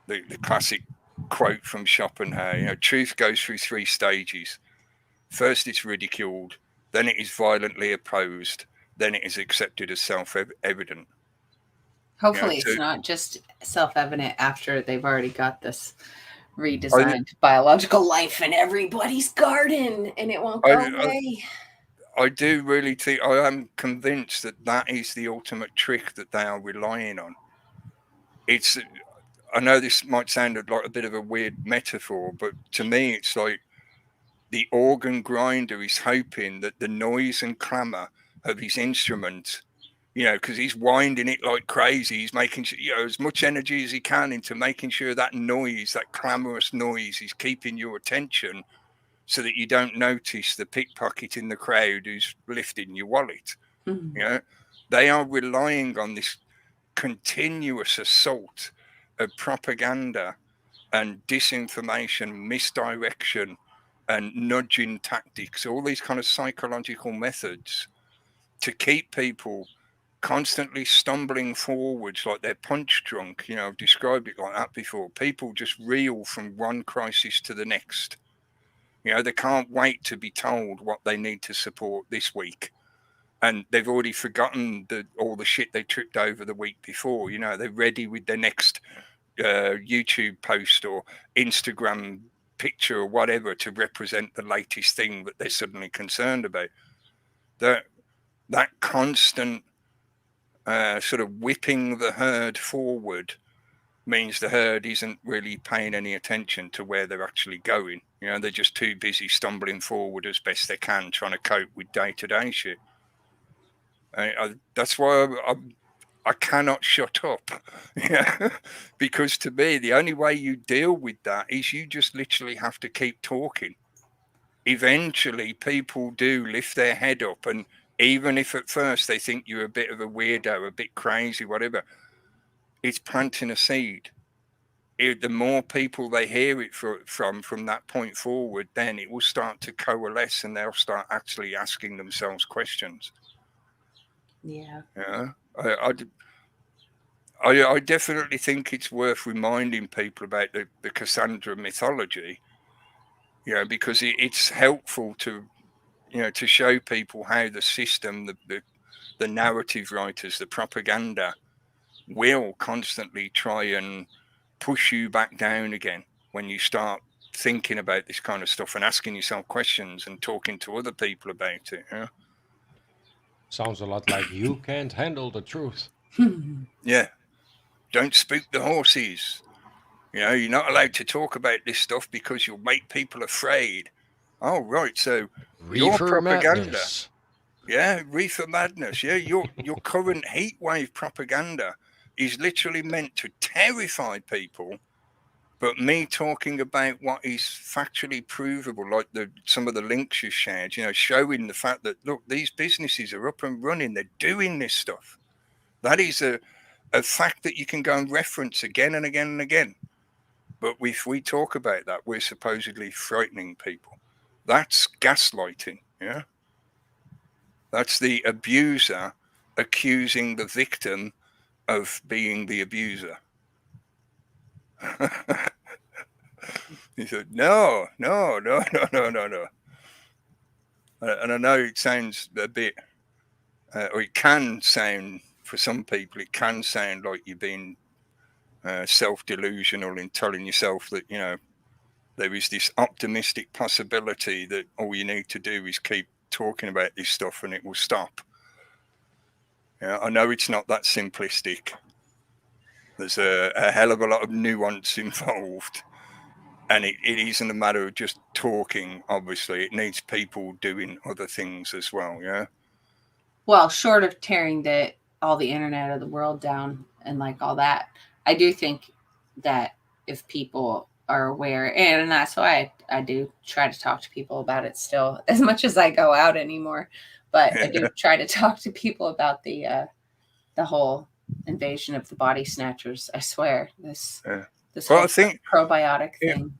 the classic quote from Schopenhauer, truth goes through 3 stages. First, it's ridiculed, then it is violently opposed, then it is accepted as self-evident. Hopefully it's not just self-evident after they've already got this redesigned biological life in everybody's garden and it won't go away. I do really think, I am convinced that is the ultimate trick that they are relying on. I know this might sound like a bit of a weird metaphor, but to me, it's like the organ grinder is hoping that the noise and clamour of his instrument, because he's winding it like crazy, he's making as much energy as he can into making sure that noise, that clamorous noise, is keeping your attention so that you don't notice the pickpocket in the crowd who's lifting your wallet. Mm-hmm. They are relying on this continuous assault of propaganda and disinformation, misdirection and nudging tactics, all these kind of psychological methods to keep people constantly stumbling forwards like they're punch drunk. I've described it like that before. People just reel from one crisis to the next. They can't wait to be told what they need to support this week. And they've already forgotten all the shit they tripped over the week before. They're ready with their next YouTube post or Instagram picture or whatever to represent the latest thing that they're suddenly concerned about. That constant sort of whipping the herd forward means the herd isn't really paying any attention to where they're actually going. They're just too busy stumbling forward as best they can, trying to cope with day-to-day shit. That's why I cannot shut up. Because to me, the only way you deal with that is you just literally have to keep talking. Eventually, people do lift their head up, and even if at first they think you're a bit of a weirdo, a bit crazy, whatever, it's planting a seed. The more people they hear it from that point forward, then it will start to coalesce and they'll start actually asking themselves questions. Yeah. I definitely think it's worth reminding people about the Cassandra mythology, because it's helpful to, to show people how the system, the narrative writers, the propaganda will constantly try and push you back down again when you start thinking about this kind of stuff and asking yourself questions and talking to other people about it. Sounds a lot like you can't handle the truth. Yeah. Don't spook the horses. You know, you're not allowed to talk about this stuff because you'll make people afraid. Oh, right. So your propaganda, madness. yeah, reefer madness. Yeah, your current heat wave propaganda is literally meant to terrify people. But me talking about what is factually provable, like some of the links you shared, you know, showing the fact that, look, these businesses are up and running. They're doing this stuff. That is a fact that you can go and reference again and again and again. But if we talk about that, we're supposedly frightening people. That's gaslighting, yeah? That's the abuser accusing the victim of being the abuser. He said, no. And I know it sounds a bit, or it can sound, for some people, it can sound like you're being self-delusional in telling yourself that, you know, there is this optimistic possibility that all you need to do is keep talking about this stuff and it will stop. Yeah, I know it's not that simplistic. There's a hell of a lot of nuance involved. And it isn't a matter of just talking, obviously. It needs people doing other things as well, yeah? Well, short of tearing all the internet of the world down and like all that, I do think that if people are aware, and that's why I do try to talk to people about it still, as much as I go out anymore. But I do try to talk to people about the whole invasion of the body snatchers. I swear, this whole probiotic thing.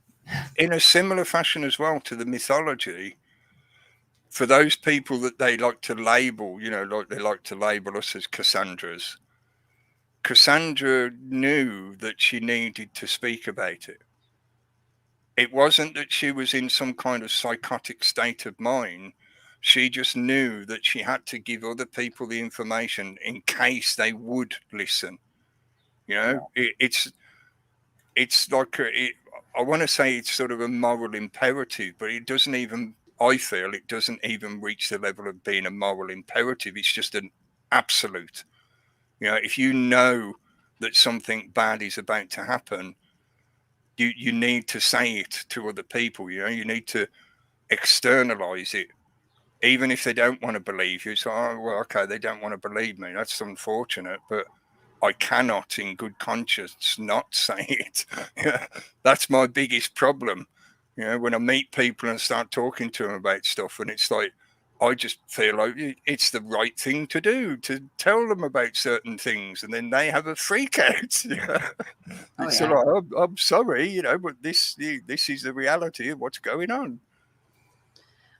In a similar fashion as well to the mythology, for those people that they like to label, you know, like they like to label us as Cassandras, Cassandra knew that she needed to speak about it. It wasn't that she was in some kind of psychotic state of mind. She just knew that she had to give other people the information in case they would listen. You know, it's like I want to say it's sort of a moral imperative, but it doesn't even, I feel it doesn't even reach the level of being a moral imperative. It's just an absolute. You know, if you know that something bad is about to happen, you need to say it to other people. You know, you need to externalize it, even if they don't want to believe you. So, oh, well, okay, they don't want to believe me. That's unfortunate, but I cannot, in good conscience, not say it. That's my biggest problem. You know, when I meet people and start talking to them about stuff, and it's like, I just feel like it's the right thing to do, to tell them about certain things, and then they have a freak out. It's like, I'm sorry, you know, but this is the reality of what's going on.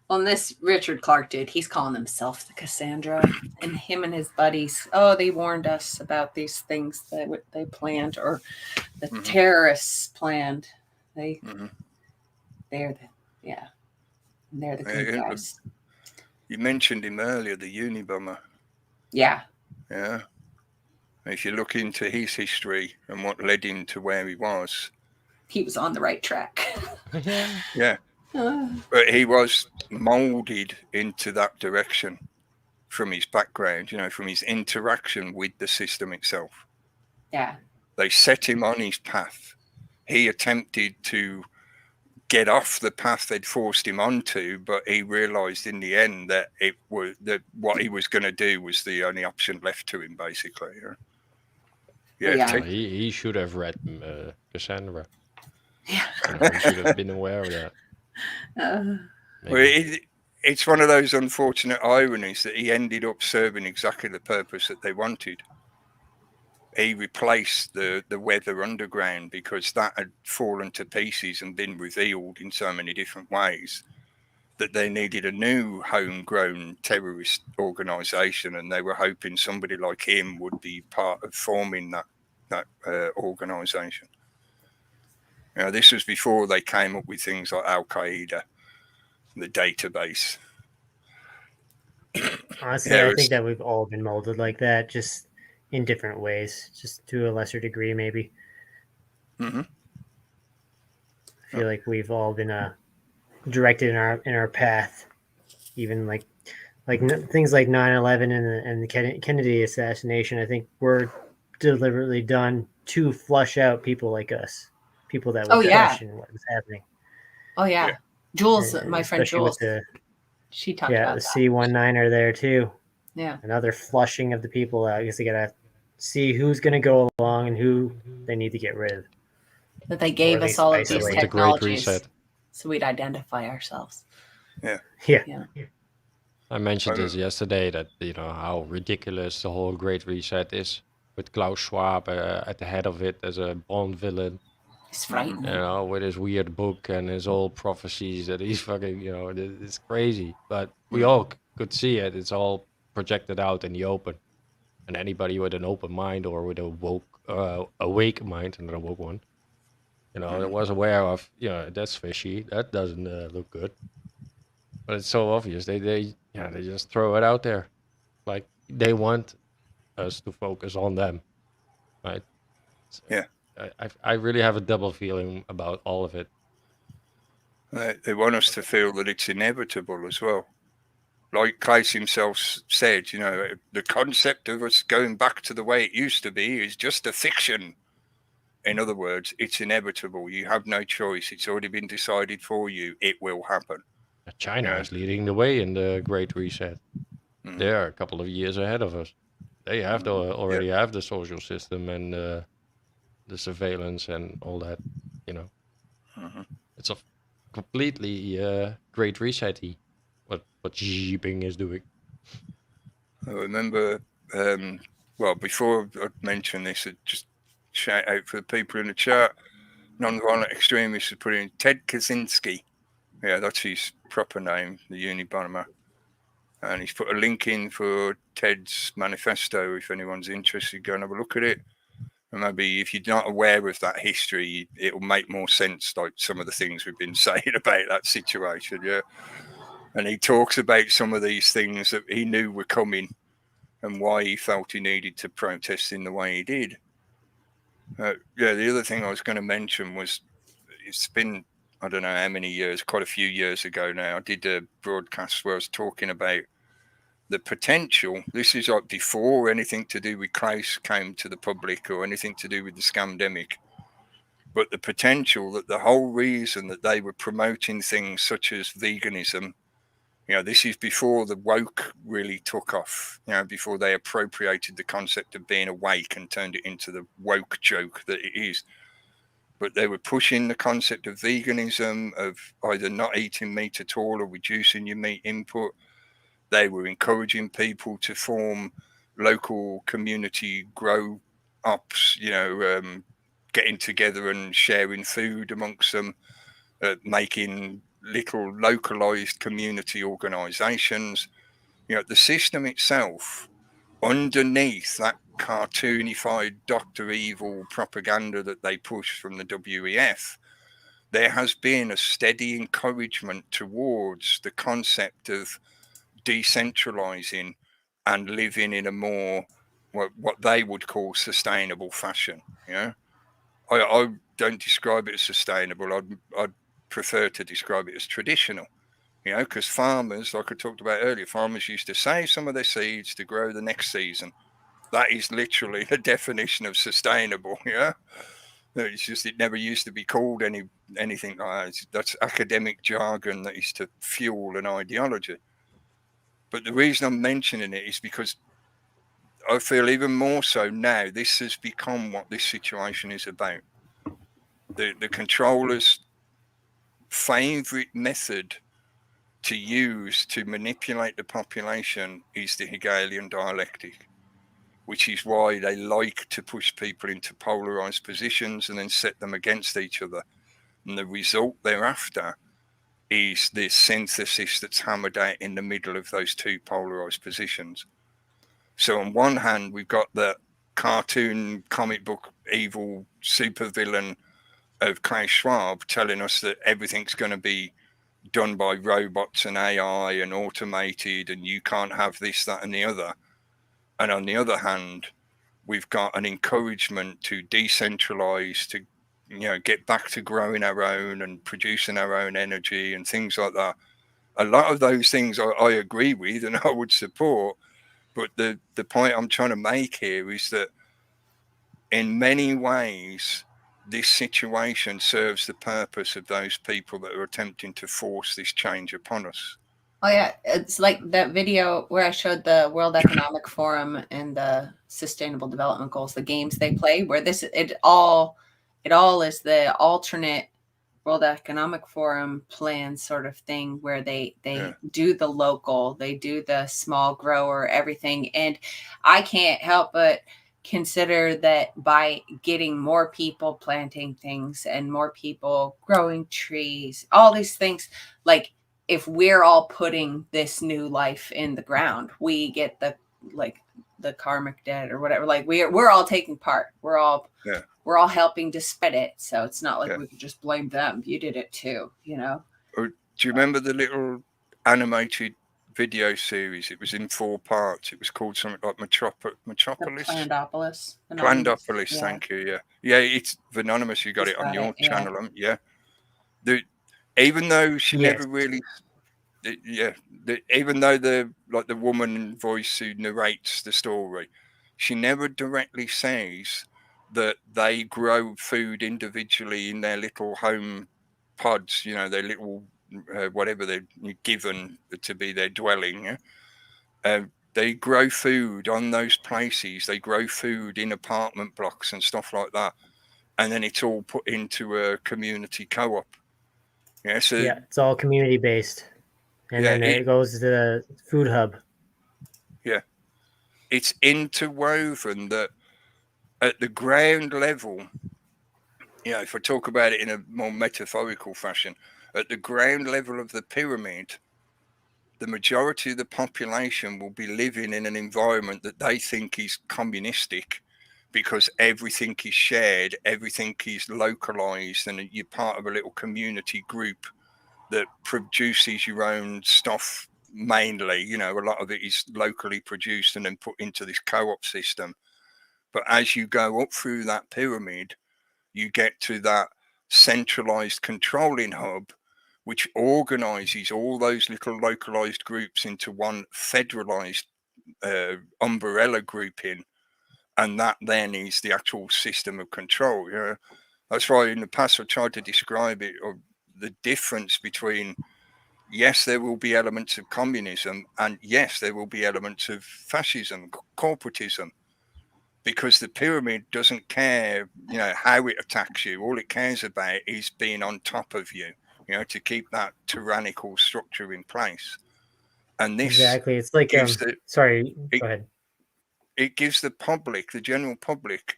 Well, this Richard Clark dude, he's calling himself the Cassandra, and him and his buddies, they warned us about these things that they planned, or the terrorists planned. They're the good guys. You mentioned him earlier, the Unabomber. Yeah. Yeah. If you look into his history and what led him to where he was on the right track. Yeah. But he was molded into that direction from his background, you know, from his interaction with the system itself. Yeah. They set him on his path. He attempted to get off the path they'd forced him onto, but he realized in the end that what he was going to do was the only option left to him, basically. He should have read Cassandra. Yeah. He should have been aware of that. Well, it's one of those unfortunate ironies that he ended up serving exactly the purpose that they wanted. He replaced the Weather Underground because that had fallen to pieces and been revealed in so many different ways that they needed a new homegrown terrorist organization, and they were hoping somebody like him would be part of forming that organization. You know, this was before they came up with things like Al-Qaeda, the database. Honestly, I think that we've all been molded like that, just in different ways, just to a lesser degree, maybe. Mm-hmm. I feel like we've all been directed in our path, even like things like 9/11 and the Kennedy assassination. I think were deliberately done to flush out people like us. people that would question what was happening. Oh yeah. Jules, my friend Jules, she talked about the C19er there too. Yeah. Another flushing of the people out. I guess they gotta see who's gonna go along and who they need to get rid of. That they gave us all of these technologies the so we'd identify ourselves. Yeah. I mentioned this yesterday, that how ridiculous the whole Great Reset is, with Klaus Schwab at the head of it as a Bond villain. It's frightening. With his weird book and his old prophecies that he's fucking, it's crazy. But we all could see it. It's all projected out in the open. And anybody with an open mind or with a awake mind, and not a woke one, that was aware of, that's fishy. That doesn't look good. But it's so obvious. They just throw it out there, like they want us to focus on them, right? So I really have a double feeling about all of it. They want us to feel that it's inevitable as well. Like Klaus himself said, the concept of us going back to the way it used to be is just a fiction. In other words, it's inevitable. You have no choice. It's already been decided for you. It will happen. China is leading the way in the Great Reset. They are a couple of years ahead of us. They have already have the social system and the surveillance and all that. It's a completely Great Reset-y what Xi Jinping is doing. I remember, before I mention this, I'd just shout out for the people in the chat. Non-violent extremists have put in Ted Kaczynski. Yeah, that's his proper name, the Unabomber. And he's put a link in for Ted's manifesto. If anyone's interested, go and have a look at it. And maybe if you're not aware of that history, it'll make more sense, like some of the things we've been saying about that situation. Yeah. And he talks about some of these things that he knew were coming and why he felt he needed to protest in the way he did. The other thing I was going to mention was, it's been, I don't know how many years, quite a few years ago now, I did a broadcast where I was talking about the potential. This is like before anything to do with Klaus came to the public or anything to do with the scamdemic. But the potential that the whole reason that they were promoting things such as veganism, this is before the woke really took off, before they appropriated the concept of being awake and turned it into the woke joke that it is. But they were pushing the concept of veganism, of either not eating meat at all or reducing your meat input. They were encouraging people to form local community grow ups, getting together and sharing food amongst them, making little localized community organizations. The system itself, underneath that cartoonified Dr. Evil propaganda that they push from the WEF, there has been a steady encouragement towards the concept of decentralizing and living in a more what they would call sustainable fashion. I don't describe it as sustainable. I'd prefer to describe it as traditional, because farmers, like I talked about earlier, farmers used to save some of their seeds to grow the next season. That is literally the definition of sustainable. It's just, it never used to be called anything like that. That's academic jargon that is to fuel an ideology. But the reason I'm mentioning it is because I feel even more so now, this has become what this situation is about. The controllers' favorite method to use to manipulate the population is the Hegelian dialectic, which is why they like to push people into polarized positions and then set them against each other. And the result thereafter is this synthesis that's hammered out in the middle of those two polarized positions. So on one hand, we've got the cartoon comic book evil supervillain of Klaus Schwab telling us that everything's going to be done by robots and AI and automated, and you can't have this, that, and the other. And on the other hand, we've got an encouragement to decentralize, to get back to growing our own and producing our own energy and things like that. A lot of those things I agree with and I would support. But the point I'm trying to make here is that in many ways, this situation serves the purpose of those people that are attempting to force this change upon us. Oh yeah, it's like that video where I showed the World Economic Forum and the Sustainable Development Goals, the games they play, where it all is the alternate World Economic Forum plan sort of thing, where they do the local, they do the small grower, everything. And I can't help but consider that by getting more people planting things and more people growing trees, all these things, like if we're all putting this new life in the ground, we get the karmic debt or whatever. Like we're all taking part. We're all helping to spread it. So it's not like we could just blame them. You did it too, you know. Or do you remember the little animated video series? It was in 4 parts. It was called something like Metropolis. Plandopolis. Plandopolis, yeah. Thank you. Yeah, it's Anonymous. You got it on your channel, yeah. Even though she never really, even though the woman voice who narrates the story, she never directly says that they grow food individually in their little home pods, you know, their little whatever they're given to be their dwelling. They grow food on those places. They grow food in apartment blocks and stuff like that, and then it's all put into a community co-op. Yeah, so it's all community based, and then it goes to the food hub. Yeah, it's interwoven that at the ground level, you know, if I talk about it in a more metaphorical fashion, at the ground level of the pyramid, the majority of the population will be living in an environment that they think is communistic, because everything is shared, everything is localized, and you're part of a little community group that produces your own stuff mainly. You know, a lot of it is locally produced and then put into this co-op system. But as you go up through that pyramid, you get to that centralized controlling hub, which organizes all those little localized groups into one federalized umbrella grouping. And that then is the actual system of control. You know, that's why in the past I tried to describe it, or the difference between, yes, there will be elements of communism, and yes, there will be elements of fascism, corporatism, because the pyramid doesn't care, you know, how it attacks you. All it cares about is being on top of you, you know, to keep that tyrannical structure in place. And this exactly, it's like go ahead. It gives the public, the general public,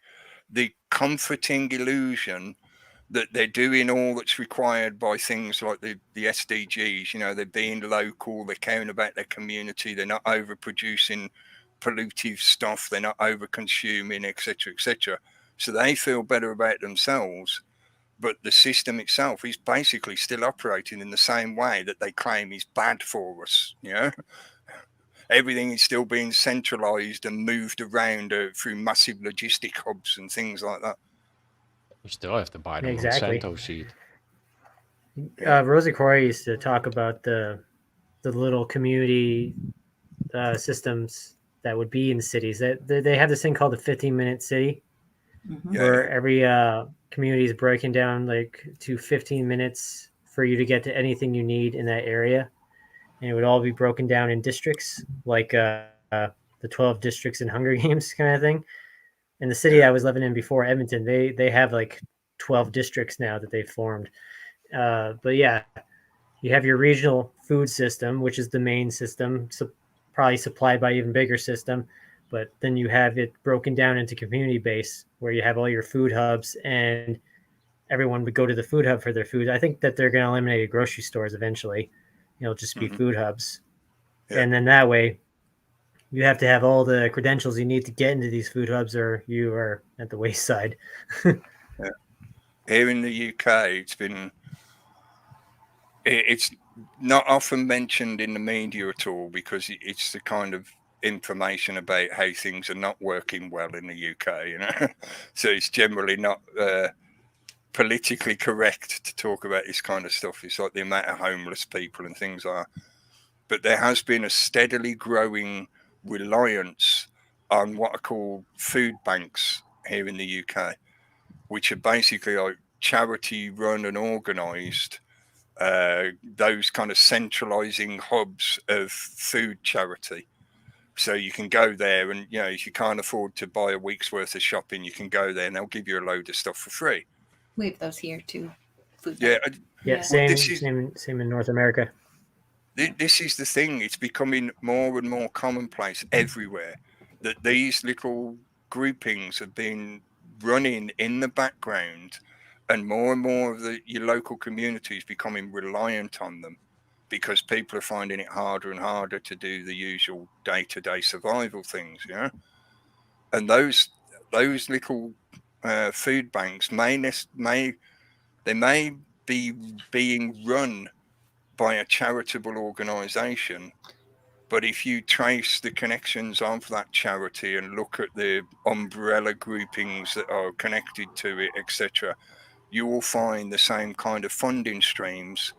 the comforting illusion that they're doing all that's required by things like the SDGs. You know, they're being local, they're caring about their community, they're not overproducing pollutive stuff, they're not over-consuming, etc., etc. So they feel better about themselves, but the system itself is basically still operating in the same way that they claim is bad for us, you know? Everything is still being centralized and moved around through massive logistic hubs and things like that. You still have to buy the Monsanto seed. Rosie Corey used to talk about the little community systems that would be in cities. They have this thing called the 15-minute city, where every community is broken down like to 15 minutes for you to get to anything you need in that area. And it would all be broken down in districts, like the 12 districts in Hunger Games kind of thing. In the city I was living in before, Edmonton, they have like 12 districts now that they've formed. But yeah, you have your regional food system, which is the main system, probably supplied by even bigger system. But then you have it broken down into community base, where you have all your food hubs, and everyone would go to the food hub for their food. I think that they're going to eliminate grocery stores eventually. It'll just be food hubs. And then that way you have to have all the credentials you need to get into these food hubs, or you are at the wayside. Here in the UK, it's not often mentioned in the media at all, because it's the kind of information about how things are not working well in the UK, you know. So it's generally not politically correct to talk about this kind of stuff. It's like the amount of homeless people and things like that. But there has been a steadily growing reliance on what are called food banks here in the UK. which are basically like charity run and organized, those kind of centralizing hubs of food charity. So you can go there and, if you can't afford to buy a week's worth of shopping, you can go there and they'll give you a load of stuff for free. We have those here too. Food same in North America. This is the thing. It's becoming more and more commonplace everywhere that these little groupings have been running in the background, and more of your local community is becoming reliant on them, because people are finding it harder and harder to do the usual day-to-day survival things, And those little food banks may be being run by a charitable organization, but if you trace the connections of that charity and look at the umbrella groupings that are connected to it, etc., you will find the same kind of funding streams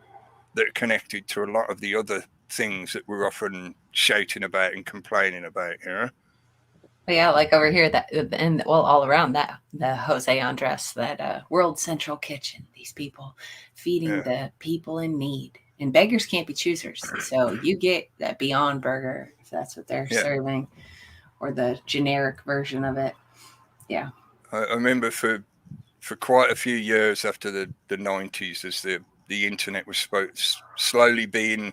that are connected to a lot of the other things that we're often shouting about and complaining about here. But yeah, like over here, all around that, the Jose Andres, that World Central Kitchen, these people feeding the people in need. And beggars can't be choosers. So you get that Beyond Burger, if that's what they're serving, or the generic version of it. Yeah. I remember for quite a few years after the 90s, as the internet was slowly being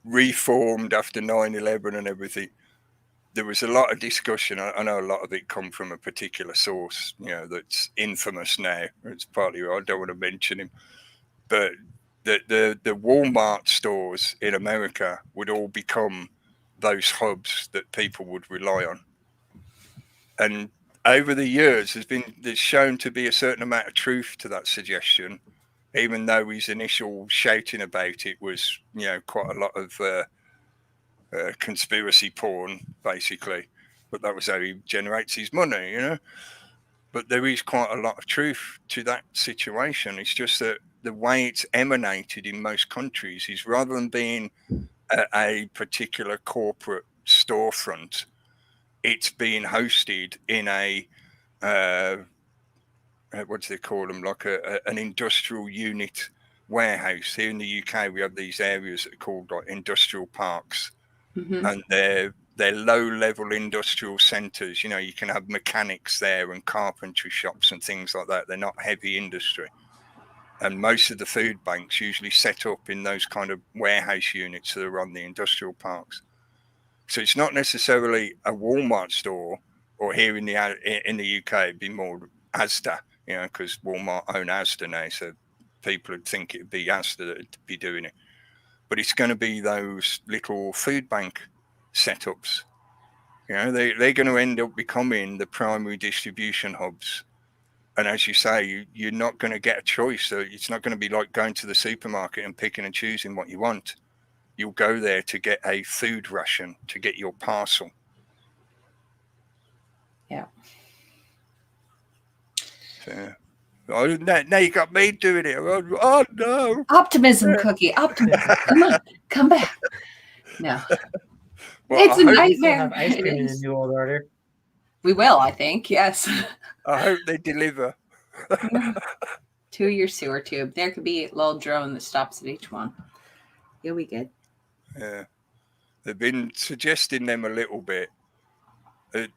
reformed after 9/11 and everything, there was a lot of discussion. I know a lot of it come from a particular source, that's infamous now. It's partly, I don't want to mention him, but the Walmart stores in America would all become those hubs that people would rely on. And over the years, there's shown to be a certain amount of truth to that suggestion, even though his initial shouting about it was, quite a lot of conspiracy porn, basically. But that was how he generates his money, But there is quite a lot of truth to that situation. It's just that the way it's emanated in most countries is, rather than being a particular corporate storefront, it's being hosted in a what do they call them, like an industrial unit warehouse. Here in the UK, we have these areas that are called like industrial parks, and they're low-level industrial centres. You can have mechanics there and carpentry shops and things like that. They're not heavy industry. And most of the food banks usually set up in those kind of warehouse units that are on the industrial parks. So it's not necessarily a Walmart store, or here in the UK, it'd be more Asda, because Walmart own Asda now, so people would think it'd be Asda that'd be doing it. But it's going to be those little food bank setups. They're going to end up becoming the primary distribution hubs. And as you say, you're not going to get a choice. So it's not going to be like going to the supermarket and picking and choosing what you want. You'll go there to get a food ration, to get your parcel. Yeah. So, now you got me doing it. Oh no! Optimism, Cookie. Optimism. Come on, come back. No, well, it's a nightmare. Have ice cream in the New World Order. We will, I think. Yes. I hope they deliver. To your sewer tube. There could be a little drone that stops at each one. You'll be good. Yeah, they've been suggesting them a little bit.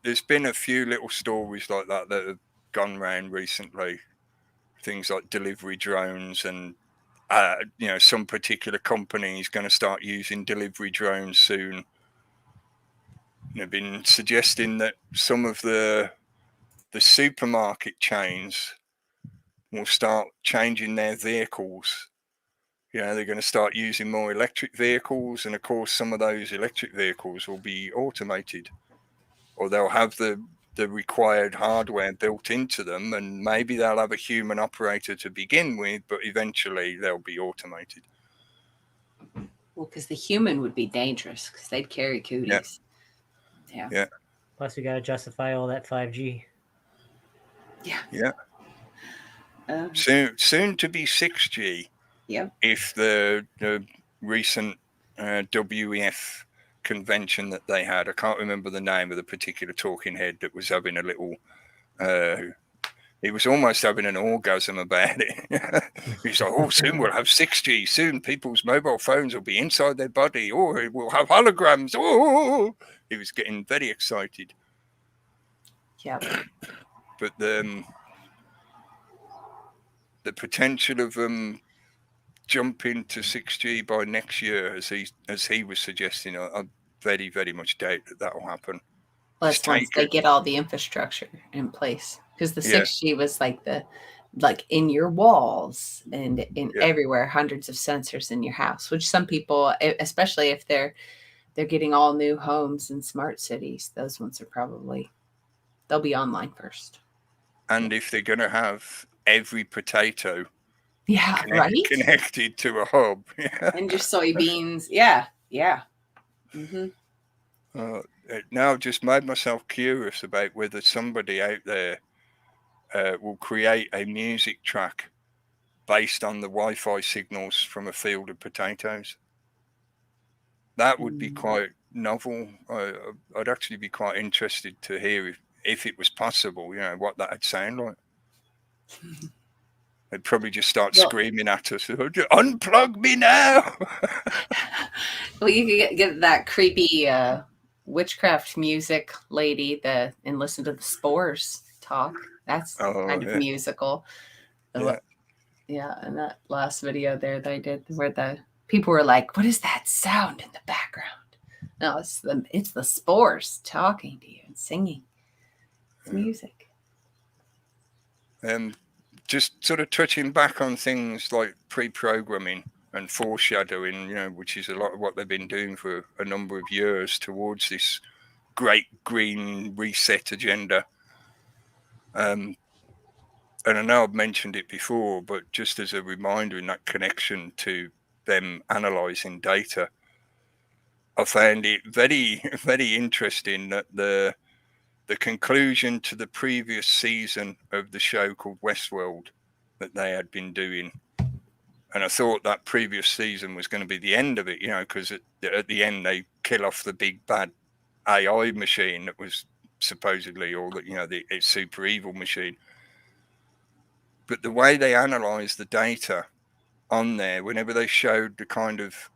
There's been a few little stories like that have gone round recently. Things like delivery drones, and some particular company is going to start using delivery drones soon. They've been suggesting that some of the supermarket chains will start changing their vehicles. They're going to start using more electric vehicles, and of course some of those electric vehicles will be automated, or they'll have the required hardware built into them, and maybe they'll have a human operator to begin with, but eventually they'll be automated. Well, because the human would be dangerous, because they'd carry cooties. Yeah. Plus, we got to justify all that 5G. Yeah. Soon to be 6G. Yeah. If the recent WEF convention that they had, I can't remember the name of the particular talking head that was having a little he was almost having an orgasm about it. He's like, oh, soon we'll have 6G. Soon people's mobile phones will be inside their body. Or we'll have holograms. Oh, he was getting very excited. Yeah. But the potential of jumping to 6G by next year, as he was suggesting, I very, very much doubt that will happen. Plus, once they get all the infrastructure in place, because the 6G was like in your walls and in everywhere, hundreds of sensors in your house, which some people, especially if they're getting all new homes in smart cities, those ones are they'll be online first. And if they're going to have every potato connected to a hub. And your soybeans. Yeah. Mm-hmm. Now I've just made myself curious about whether somebody out there will create a music track based on the Wi-Fi signals from a field of potatoes. That would be quite novel. I'd actually be quite interested to hear if it was possible, what that would sound like. They'd probably just start screaming at us, unplug me now. Well, you could get that creepy witchcraft music lady and listen to the spores talk. That's kind of musical. Yeah, and that last video there they did where the people were like, what is that sound in the background? No, it's the spores talking to you and singing. It's music. Just sort of touching back on things like pre-programming and foreshadowing, which is a lot of what they've been doing for a number of years towards this great green reset agenda. And I know I've mentioned it before, but just as a reminder in that connection to them analyzing data, I found it very, very interesting that the conclusion to the previous season of the show called Westworld that they had been doing. And I thought that previous season was going to be the end of it, because at the end they kill off the big bad AI machine that was supposedly, or the super evil machine. But the way they analysed the data on there, whenever they showed the kind of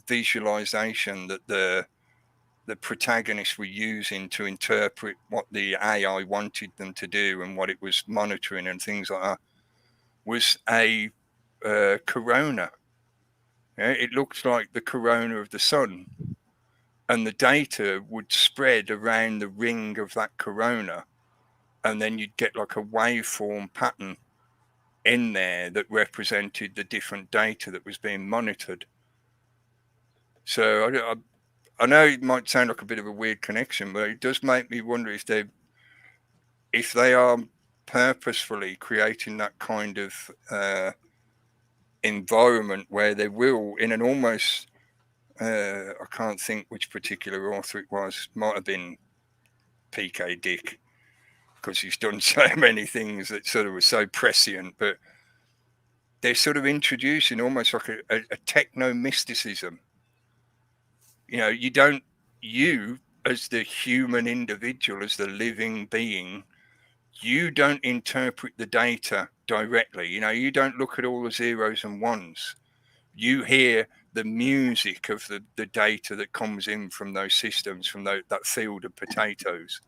visualization that the protagonists were using to interpret what the AI wanted them to do and what it was monitoring and things like that, was a corona. It looked like the corona of the sun, and the data would spread around the ring of that corona, and then you'd get like a waveform pattern in there that represented the different data that was being monitored. So I know it might sound like a bit of a weird connection, but it does make me wonder if they are purposefully creating that kind of environment where they will, in an almost, I can't think which particular author it was, might have been P.K. Dick, because he's done so many things that sort of were so prescient, but they're sort of introducing almost like a techno-mysticism. You as the human individual, as the living being, you don't interpret the data directly. You don't look at all the zeros and ones. You hear the music of the data that comes in from those systems, from that field of potatoes.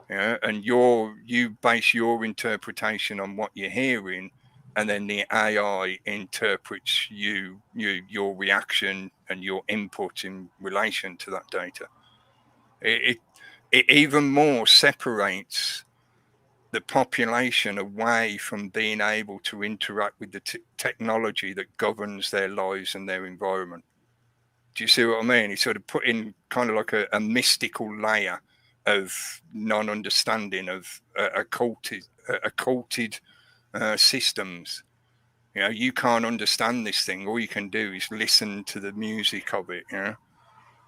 And you base your interpretation on what you're hearing, and then the AI interprets your reaction and your input in relation to that data. It even more separates the population away from being able to interact with the technology that governs their lives and their environment. Do you see what I mean? It's sort of put in kind of like a mystical layer of non-understanding of occulted systems. You can't understand this thing. All you can do is listen to the music of it.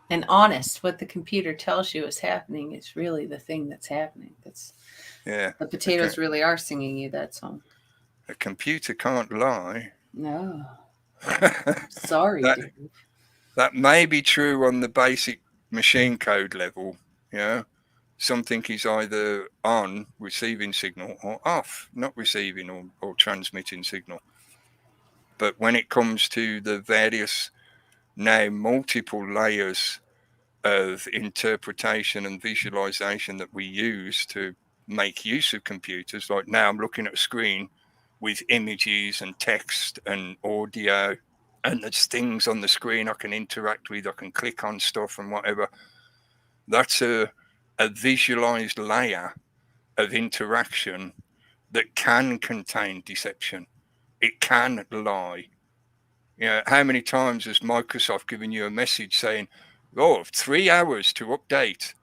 And honest, what the computer tells you is happening is really the thing that's happening. The potatoes really are singing you that song. A computer can't lie. No. Sorry, dude. That may be true on the basic machine code level, something is either on, receiving signal, or off, not receiving or transmitting signal. But when it comes to the various now multiple layers of interpretation and visualization that we use to make use of computers, like now I'm looking at a screen with images and text and audio, and there's things on the screen I can interact with, I can click on stuff and whatever. That's a visualized layer of interaction that can contain deception. It can lie. You know, how many times has Microsoft given you a message saying, oh, 3 hours to update,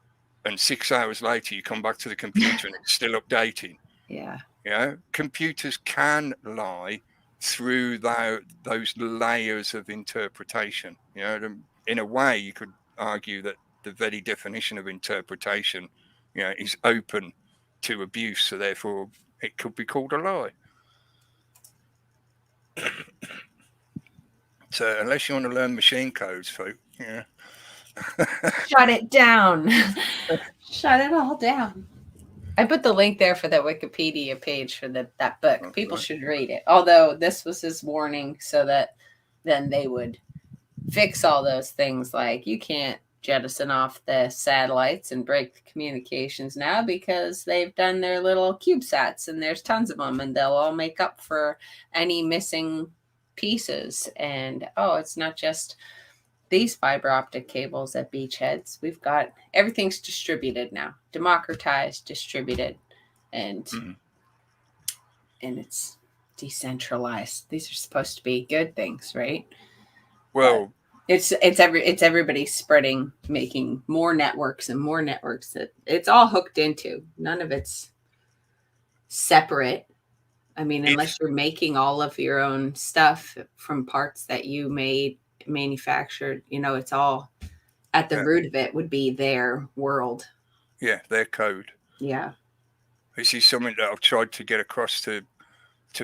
and 6 hours later you come back to the computer and it's still updating? Yeah. You know, computers can lie through those layers of interpretation. You know, in a way, you could argue that the very definition of interpretation, you know, is open to abuse, so therefore it could be called a lie. So unless you want to learn machine codes, folk, yeah. Shut it down. Shut it all down. I put the link there for that Wikipedia page for that book. Okay. People should read it. Although this was his warning so that then they would fix all those things, like you can't jettison off the satellites and break the communications now because they've done their little CubeSats and there's tons of them and they'll all make up for any missing pieces. And it's not just these fiber optic cables at beachheads. We've got everything's distributed now, democratized, distributed, and it's decentralized. These are supposed to be good things, right? Well, it's everybody spreading, making more networks and more networks that it's all hooked into. None of it's separate. I mean, unless you're making all of your own stuff from parts that you manufactured, you know, it's all at the root of it would be their world. Yeah, their code. Yeah. This is something that I've tried to get across to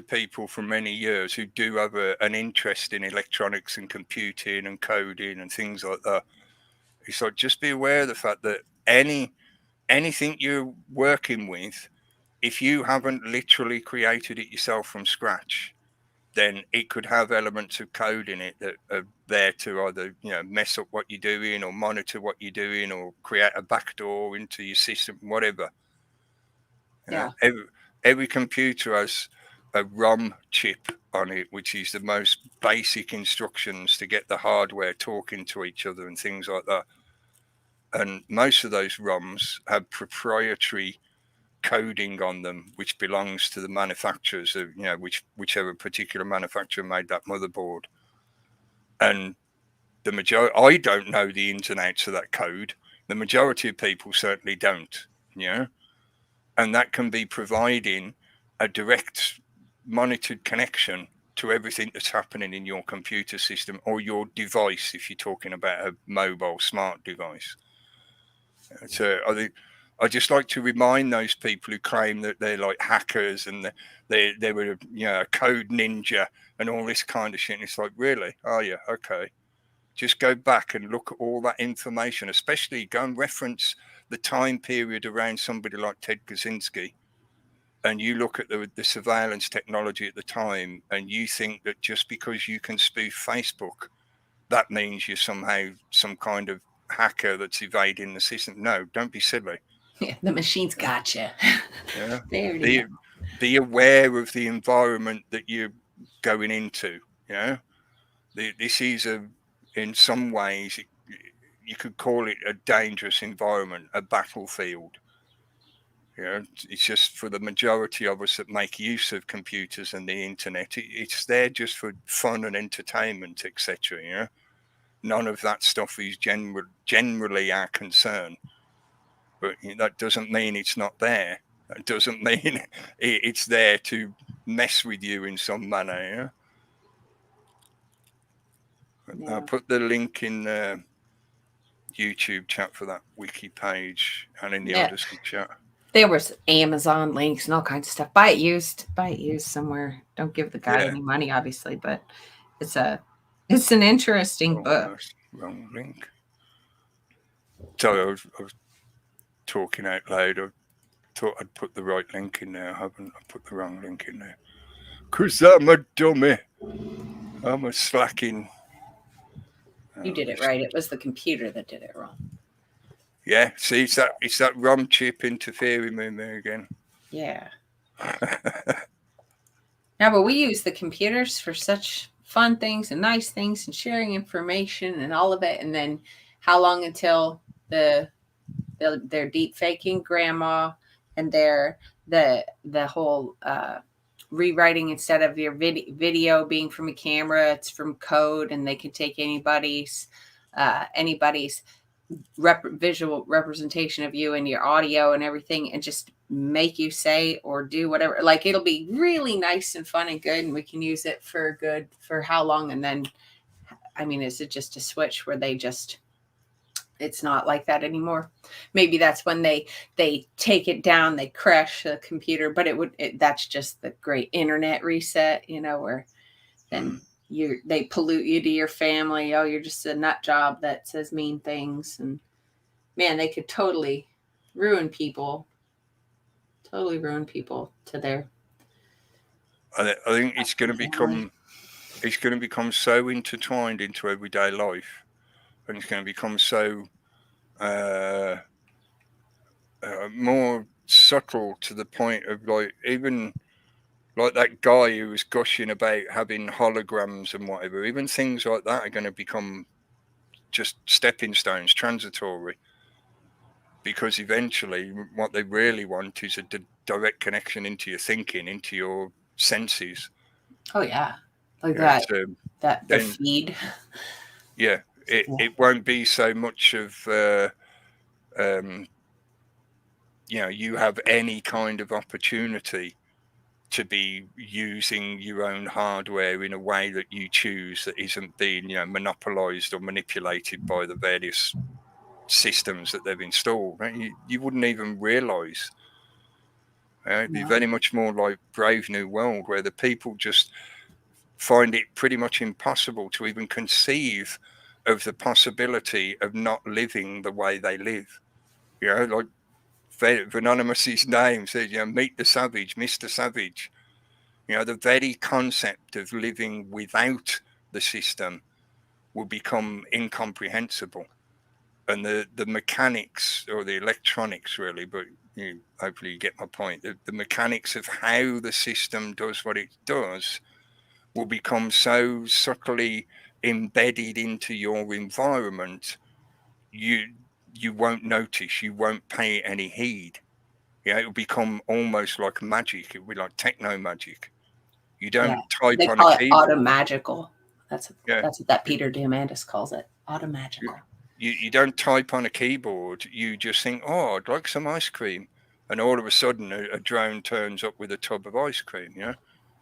people for many years who do have an interest in electronics and computing and coding and things like that. It's like, just be aware of the fact that anything you're working with, if you haven't literally created it yourself from scratch, then it could have elements of code in it that are there to either, you know, mess up what you're doing or monitor what you're doing or create a backdoor into your system, whatever. Yeah. Every computer has a ROM chip on it, which is the most basic instructions to get the hardware talking to each other and things like that. And most of those ROMs have proprietary coding on them, which belongs to the manufacturers of, you know, whichever particular manufacturer made that motherboard. And the majority, I don't know the ins and outs of that code. The majority of people certainly don't, you know, and that can be providing a direct monitored connection to everything that's happening in your computer system or your device, if you're talking about a mobile smart device. So I just like to remind those people who claim that they're like hackers and they were, you know, a code ninja and all this kind of shit. And it's like, really? Are you? Okay. Just go back and look at all that information, especially go and reference the time period around somebody like Ted Kaczynski. And you look at the surveillance technology at the time, and you think that just because you can spoof Facebook, that means you're somehow some kind of hacker that's evading the system. No, don't be silly. Yeah, the machine's got you. Yeah. Be aware of the environment that you're going into. You know, this is in some ways, you could call it a dangerous environment, a battlefield. You know, it's just for the majority of us that make use of computers and the internet, it's there just for fun and entertainment, etc. You know, none of that stuff is generally our concern. But that doesn't mean it's not there. That doesn't mean it's there to mess with you in some manner. Yeah? I'll put the link in the YouTube chat for that wiki page and in the Odyssey chat. There was Amazon links and all kinds of stuff. Buy it used somewhere. Don't give the guy any money, obviously, but it's an interesting book. Wrong link. Sorry, I was talking out loud. I thought I'd put the right link in there. I haven't. I put the wrong link in there. Because I'm a dummy. I'm a slacking. You did it right. It was the computer that did it wrong. Yeah, see, it's that ROM chip interfering with me again. Yeah. Now, but we use the computers for such fun things and nice things and sharing information and all of it. And then how long until they're deep faking grandma and they're the whole rewriting, instead of your video being from a camera, it's from code, and they can take anybody's visual representation of you and your audio and everything and just make you say or do whatever. Like, it'll be really nice and fun and good, and we can use it for good for how long. And then, I mean, is it just a switch where it's not like that anymore? Maybe that's when they take it down, they crash the computer, but that's just the great internet reset, where then they pollute you to your family. Oh, you're just a nut job that says mean things. And man, they could totally ruin people to their. I think it's going to become so intertwined into everyday life, and it's going to become so more subtle, to the point of like, even like that guy who was gushing about having holograms and whatever, even things like that are going to become just stepping stones, transitory, because eventually what they really want is a direct connection into your thinking, into your senses. Oh yeah, like that the feed. Yeah, it won't be so much of you have any kind of opportunity to be using your own hardware in a way that you choose, that isn't being monopolized or manipulated by the various systems that they've installed. Right? You wouldn't even realize. It'd be very much more like Brave New World, where the people just find it pretty much impossible to even conceive of the possibility of not living the way they live. Like Anonymous's name says, meet the savage, Mr. Savage. The very concept of living without the system will become incomprehensible. And the mechanics, or the electronics really, but hopefully you get my point, the mechanics of how the system does what it does will become so subtly embedded into your environment, you won't notice, you won't pay any heed. It'll become almost like magic. It'll be like techno magic. You don't type they on call a it keyboard. Automagical. That's what that Peter Diamandis calls it. Automagical. You don't type on a keyboard. You just think, oh, I'd like some ice cream. And all of a sudden a drone turns up with a tub of ice cream.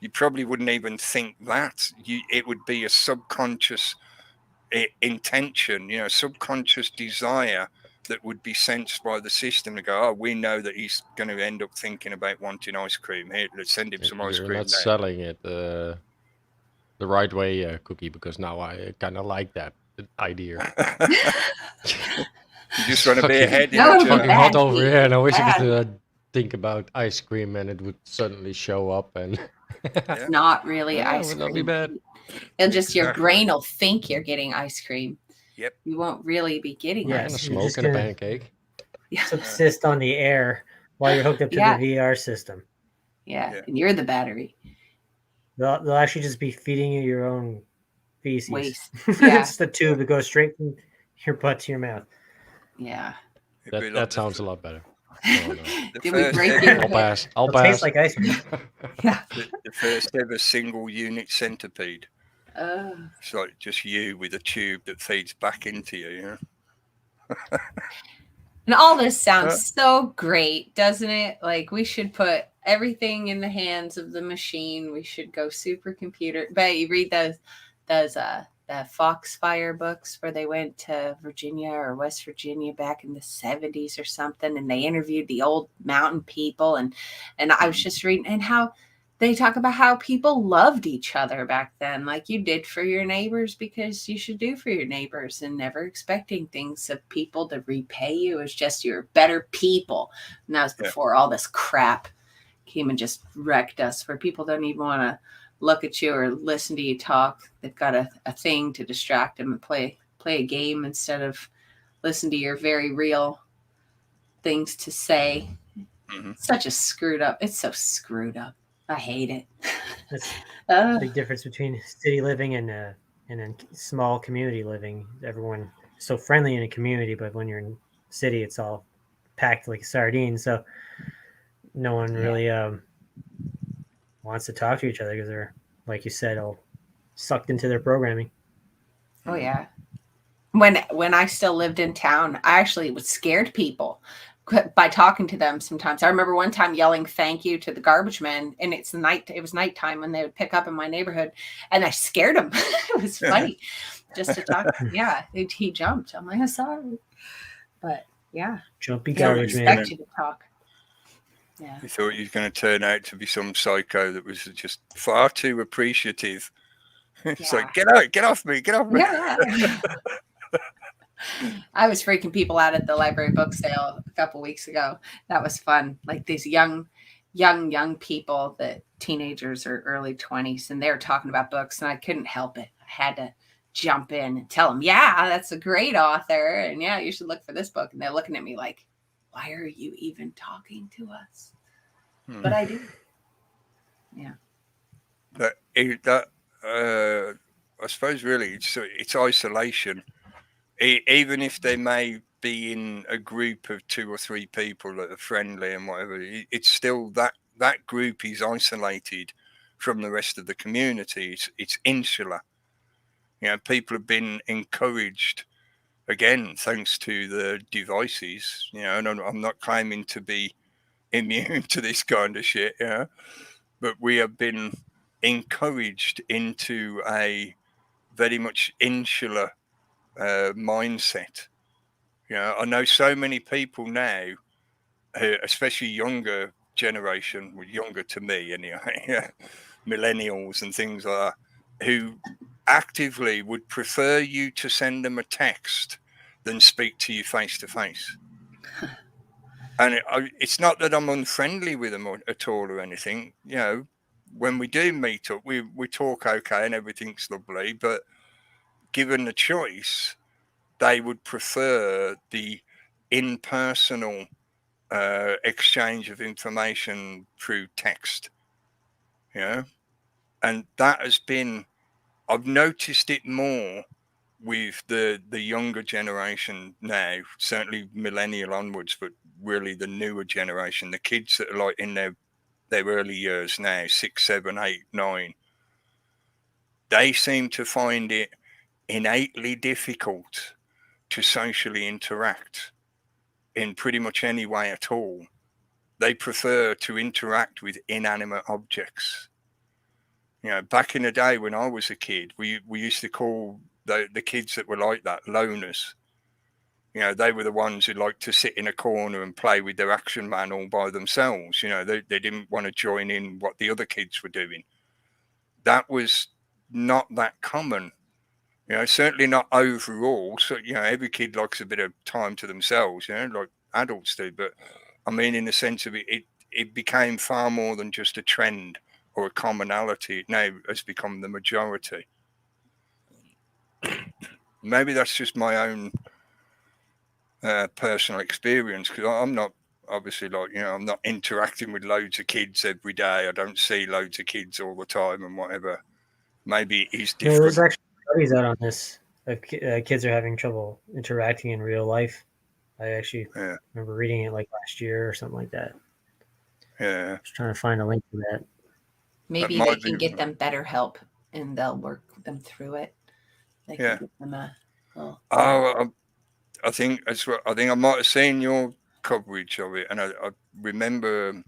You probably wouldn't even think that. It would be a subconscious intention, subconscious desire that would be sensed by the system to go, oh, we know that he's going to end up thinking about wanting ice cream. Here, let's send him some ice cream. You're not selling it the right way, Cookie, because now I kind of like that idea. You just want to be ahead. Fucking hot over here, and I wish I could think about ice cream and it would suddenly show up. And it's not really ice cream. Would not be bad. It'll just your brain will think you're getting ice cream. Yep. You won't really be getting ice cream. Smoke and a pancake. Subsist on the air while you're hooked up to the VR system. Yeah, and you're the battery. They'll actually just be feeding you your own feces. Waste. It's the tube that goes straight from your butt to your mouth. Yeah. That sounds a lot better. Oh, no. Did we break your I'll pass. It'll taste like ice cream. Yeah. The first ever single unit centipede. It's like just you with a tube that feeds back into you. And all this sounds so great, doesn't it? Like, we should put everything in the hands of the machine. We should go supercomputer. But you read those the Foxfire books where they went to Virginia or West Virginia back in the 70s or something, and they interviewed the old mountain people, and I was just reading, and how they talk about how people loved each other back then, like you did for your neighbors because you should do for your neighbors, and never expecting things of people to repay you. It's just you're better people. And that was before all this crap came and just wrecked us, where people don't even want to look at you or listen to you talk. They've got a thing to distract them and play a game instead of listen to your very real things to say. Mm-hmm. Such a screwed up. It's so screwed up. I hate it. That's the big difference between city living and a small community living. Everyone is so friendly in a community, but when you're in city, it's all packed like sardines. So no one really wants to talk to each other because they're, like you said, all sucked into their programming. Oh yeah. When I still lived in town, I actually was scared people by talking to them sometimes. I remember one time yelling thank you to the garbage man, and it was nighttime when they would pick up in my neighborhood, and I scared him. It was funny just to talk. Yeah, he jumped. I'm like, I'm sorry. But yeah. Jumpy garbage man. Expect you to talk. Yeah. You thought you were going to turn out to be some psycho that was just far too appreciative. It's like, get off me. Yeah. I was freaking people out at the library book sale a couple weeks ago. That was fun. Like these young people, that teenagers or early 20s, and they were talking about books, and I couldn't help it. I had to jump in and tell them, yeah, that's a great author, and yeah, you should look for this book. And they're looking at me like, why are you even talking to us? But I do. Yeah. I suppose really it's isolation. Even if they may be in a group of 2 or 3 people that are friendly and whatever, it's still that group is isolated from the rest of the community. It's insular. People have been encouraged, again, thanks to the devices, and I'm not claiming to be immune to this kind of shit, but we have been encouraged into a very much insular mindset. I know so many people now, especially younger generation, younger to me anyway, millennials and things like that, who actively would prefer you to send them a text than speak to you face to face. And it's not that I'm unfriendly with them at all or anything. When we do meet up, we talk okay and everything's lovely, but given the choice, they would prefer the impersonal exchange of information through text. And that has been, I've noticed it more with the younger generation now, certainly millennial onwards, but really the newer generation, the kids that are like in their early years now, 6, 7, 8, 9, they seem to find it innately difficult to socially interact in pretty much any way at all. They prefer to interact with inanimate objects. Back in the day when I was a kid, we used to call the kids that were like that loners. They were the ones who liked to sit in a corner and play with their Action Man all by themselves. They didn't want to join in what the other kids were doing. That was not that common. Certainly not overall. So, every kid likes a bit of time to themselves, like adults do. But I mean, in the sense of it became far more than just a trend or a commonality. It now has become the majority. Maybe that's just my own personal experience, because I'm not obviously I'm not interacting with loads of kids every day. I don't see loads of kids all the time and whatever. Maybe it's different. There's actually studies out on this. Kids are having trouble interacting in real life. I actually remember reading it like last year or something like that. Yeah. Just trying to find a link to that. Maybe they can get them better help, and they'll work them through it. They can give them I think I might have seen your coverage of it, and I remember,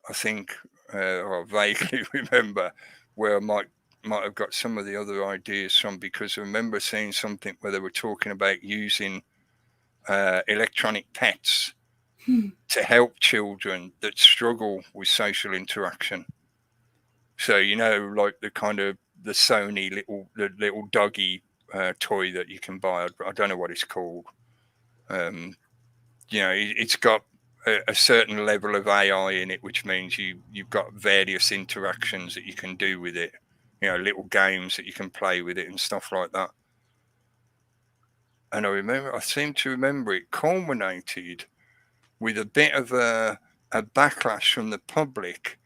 I think, or vaguely remember where I might have got some of the other ideas from, because I remember seeing something where they were talking about using electronic pets to help children that struggle with social interaction. So, you know, like the kind of the Sony little doggy toy that you can buy. I don't know what it's called. You know, it's got a certain level of AI in it, which means you've got various interactions that you can do with it. You know, little games that you can play with it and stuff like that. And I seem to remember it culminated with a bit of a backlash from the public,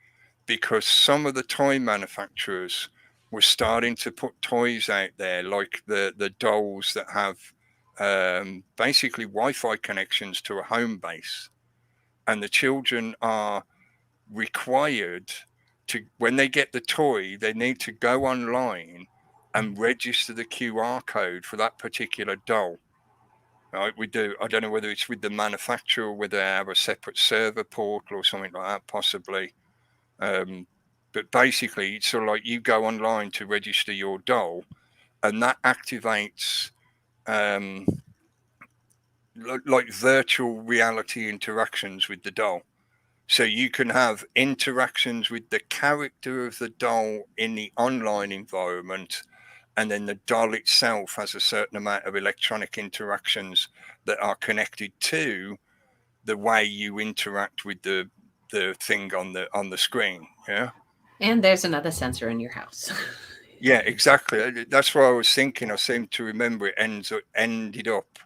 because some of the toy manufacturers were starting to put toys out there, like the dolls that have basically Wi-Fi connections to a home base, and the children are required to, when they get the toy, they need to go online and register the QR code for that particular doll. Right, I don't know whether it's with the manufacturer or whether they have a separate server portal or something like that, possibly. But basically, it's sort of like you go online to register your doll, and that activates like virtual reality interactions with the doll. So you can have interactions with the character of the doll in the online environment, and then the doll itself has a certain amount of electronic interactions that are connected to the way you interact with the thing on the screen. Yeah. And there's another sensor in your house. Yeah, exactly. That's what I was thinking. I seem to remember it ended up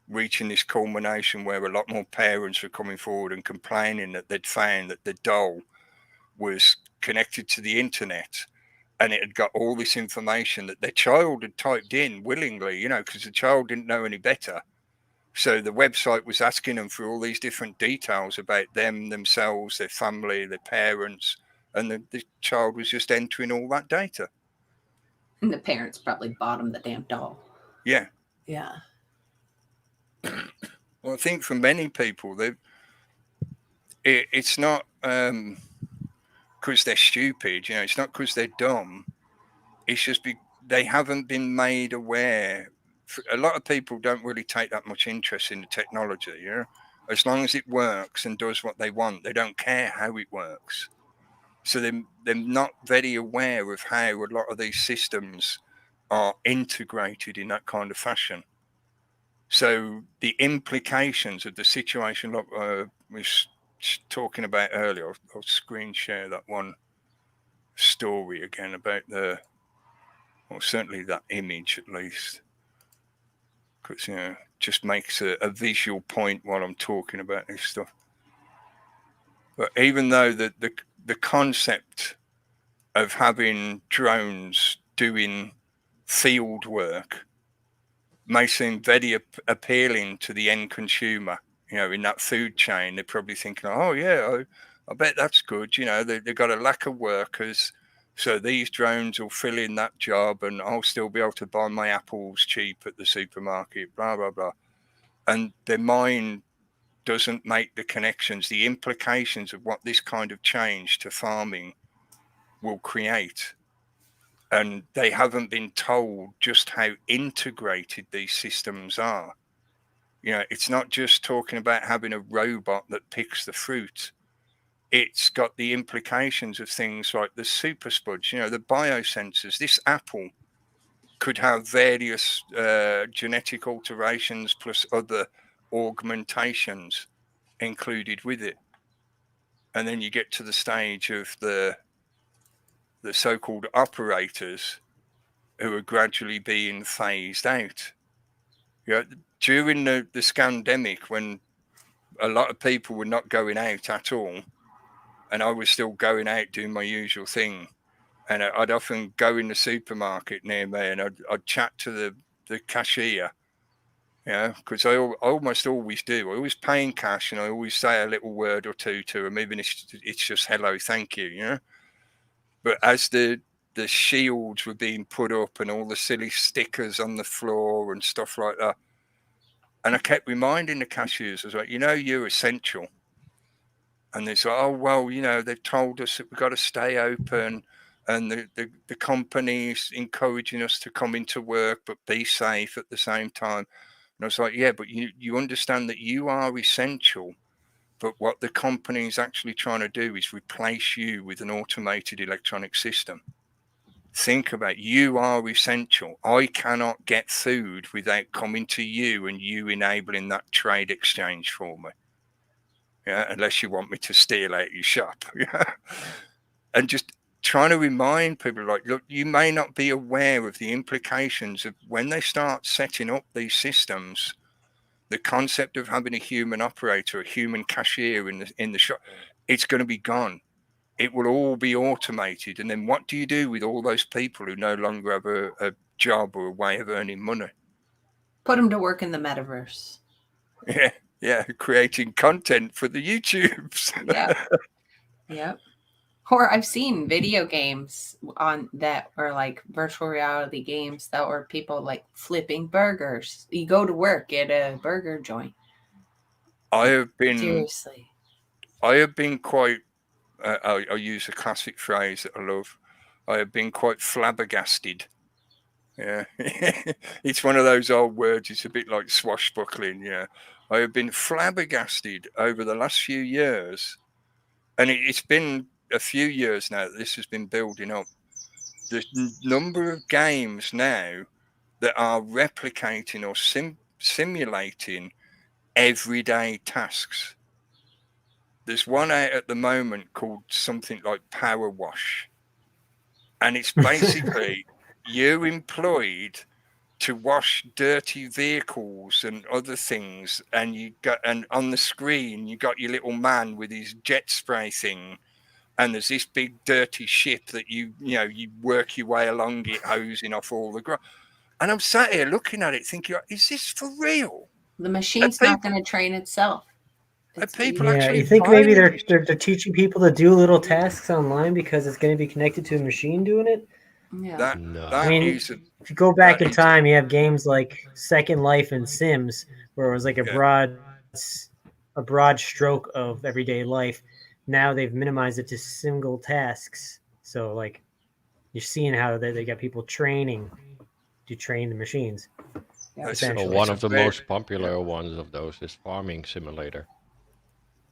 reaching this culmination where a lot more parents were coming forward and complaining that they'd found that the doll was connected to the internet, and it had got all this information that their child had typed in willingly, you know, because the child didn't know any better. So the website was asking them for all these different details about themselves, their family, their parents, and the child was just entering all that data. And the parents probably bought them the damn doll. Yeah. Yeah. Well, I think for many people, it's not because they're stupid, you know, it's not because they're dumb. It's just they haven't been made aware. A lot of people don't really take that much interest in the technology, you know. As long as it works and does what they want, they don't care how it works. So they're not very aware of how a lot of these systems are integrated in that kind of fashion. So the implications of the situation, like we was talking about earlier, I'll screen share that one story again about certainly that image at least, because, you know, just makes a visual point while I'm talking about this stuff. But even though the concept of having drones doing field work may seem very appealing to the end consumer, you know, in that food chain, they're probably thinking, oh yeah, I bet that's good. You know, they've got a lack of workers, so these drones will fill in that job, and I'll still be able to buy my apples cheap at the supermarket, blah, blah, blah. And their mind doesn't make the connections, the implications of what this kind of change to farming will create. And they haven't been told just how integrated these systems are. You know, it's not just talking about having a robot that picks the fruit. It's got the implications of things like the super spuds, you know, the biosensors. This apple could have various genetic alterations plus other augmentations included with it. And then you get to the stage of the so-called operators who are gradually being phased out. You know, during the scandemic, when a lot of people were not going out at all, and I was still going out doing my usual thing, and I'd often go in the supermarket near me, and I'd chat to the cashier, you know, because I almost always do. I always pay in cash, and I always say a little word or two to them, even if it's just hello, thank you, you know. But as the shields were being put up and all the silly stickers on the floor and stuff like that, and I kept reminding the cashiers, I was like, you know, you're essential. And they said, oh, well, you know, they've told us that we've got to stay open, and the company's encouraging us to come into work, but be safe at the same time. And I was like, yeah, but you understand that you are essential, But what the company is actually trying to do is replace you with an automated electronic system. Think about it. You are essential. I cannot get food without coming to you and you enabling that trade exchange for me. Yeah, unless you want me to steal out your shop. Yeah. And just trying to remind people, like, look, you may not be aware of the implications of when they start setting up these systems. The concept of having a human operator, a human cashier in the shop, it's going to be gone. It will all be automated. And then what do you do with all those people who no longer have a job or a way of earning money? Put them to work in the metaverse. Yeah, creating content for the YouTubes. Yeah. Or I've seen video games on that are like virtual reality games that were people like flipping burgers. You go to work at a burger joint. Seriously. I have been quite, I'll use a classic phrase that I love. I have been quite flabbergasted. Yeah. It's one of those old words. It's a bit like swashbuckling. Yeah. I have been flabbergasted over the last few years. And it's been a few years now that this has been building up. The number of games now that are replicating or simulating everyday tasks. There's one out at the moment called something like Power Wash. And it's basically you're employed to wash dirty vehicles and other things. And on the screen, you got your little man with his jet spray thing. And there's this big dirty ship that you work your way along it, hosing off all the grass. And I'm sat here looking at it thinking, is this for real? The machine's not going to train itself. You think maybe they're teaching people to do little tasks online because it's going to be connected to a machine doing it? Yeah. I mean, if you go back in time, you have games like Second Life and Sims, where it was like a broad stroke of everyday life. Now they've minimized it to single tasks. So, like, you're seeing how they got people training to train the machines. So one of the most popular ones of those is Farming Simulator.